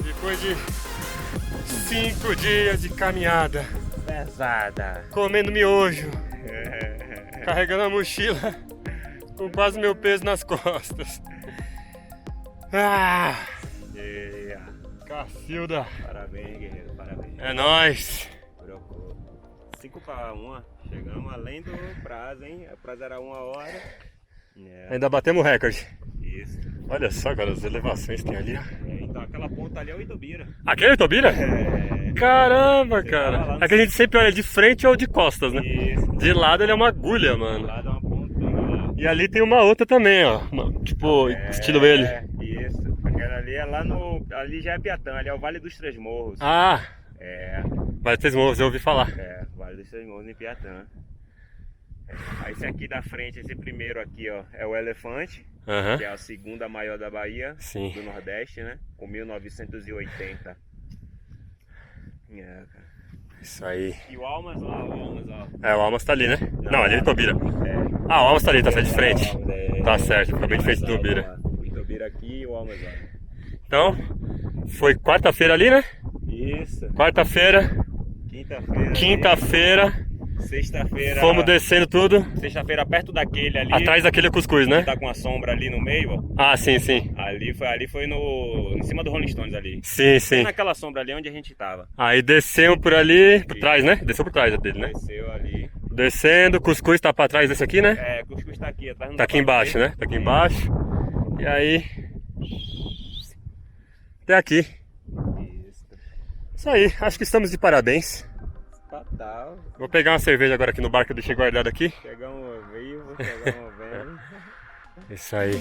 Depois de 5 dias de caminhada, pesada. comendo miojo, carregando a mochila com quase meu peso nas costas. Ah! Yeah. Cacilda! Parabéns, guerreiro, parabéns. É nóis! Trocou. 5-1, chegamos além do prazo, hein? O prazo era 1 hora. Ainda batemos o recorde. Isso. Olha só, cara, as elevações que tem ali. Então aquela ponta ali é o Itubira. Aquele é o Itubira? Caramba, Você cara. tava lá no É que a gente sempre olha de frente ou de costas, né? Isso. De lado ele é uma agulha, mano. Lá dá uma ponta lá. E ali tem uma outra também, ó. Tipo, estilo ele. Isso. Aquela ali é lá no. Ali já é Piatã, ali é o Vale dos Três Morros. Ah! É. Vai ter morros, eu ouvi falar. Vale dos Três Morros em Piatã. Aí esse aqui da frente, esse primeiro aqui, ó, é o Elefante, Aham. que é a segunda maior da Bahia, Sim. do Nordeste, né? Com 1980. Cara. Isso aí. E o Almas lá, É, o Almas tá ali, né? Não, ali é Itobira. Ah, o Almas tá ali, tá de frente. Tá certo, ficou bem de frente do Itobira. O Itobira aqui e o Almas lá. Então, foi quarta-feira ali, né? Isso. Quarta-feira, quinta-feira, sexta-feira. fomos descendo tudo. Sexta-feira perto daquele ali. Atrás daquele cuscuz, né? Tá com a sombra ali no meio, ó. Ah, sim, sim. Ali foi no em cima do Rolling Stones ali. Sim, sim. Naquela sombra ali onde a gente tava. Aí descemos por ali, por trás, né? Desceu por trás dele, né? Desceu ali. Descendo, cuscuz tá pra trás desse aqui, né? É, o cuscuz tá aqui atrás. Tá aqui embaixo, né? Tá aqui embaixo. E aí... até aqui. Isso aí, acho que estamos de parabéns. Fatal. Vou pegar uma cerveja agora aqui no bar que eu deixei guardado aqui. Pegar uma vivo, pegar uma vendo. Isso aí.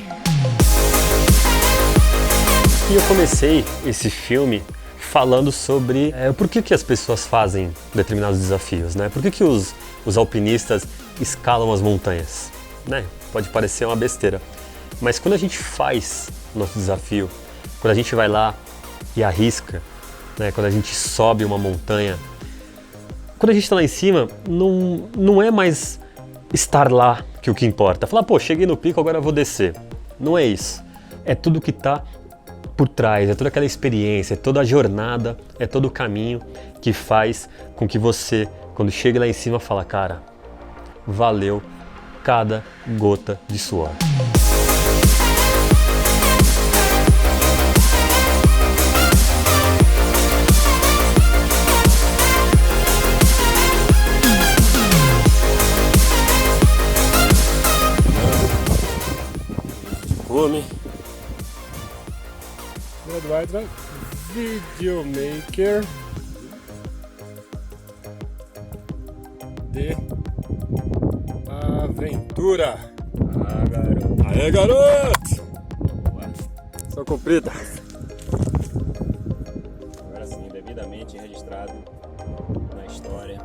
E eu comecei esse filme falando sobre por que as pessoas fazem determinados desafios, né? Por que os alpinistas escalam as montanhas, né? Pode parecer uma besteira, mas quando a gente faz o nosso desafio, quando a gente vai lá e arrisca, né? Quando a gente sobe uma montanha, quando a gente está lá em cima, não é mais estar lá que o que importa. Falar, pô, cheguei no pico, agora eu vou descer. Não é isso. É tudo que está por trás, é toda aquela experiência, é toda a jornada, é todo o caminho que faz com que você, quando chega lá em cima, fala, cara, valeu cada gota de suor. Come. Eduardo, videomaker de aventura. Ah, garoto. Aê, garoto! Só cumprida. Agora sim, devidamente registrado na história.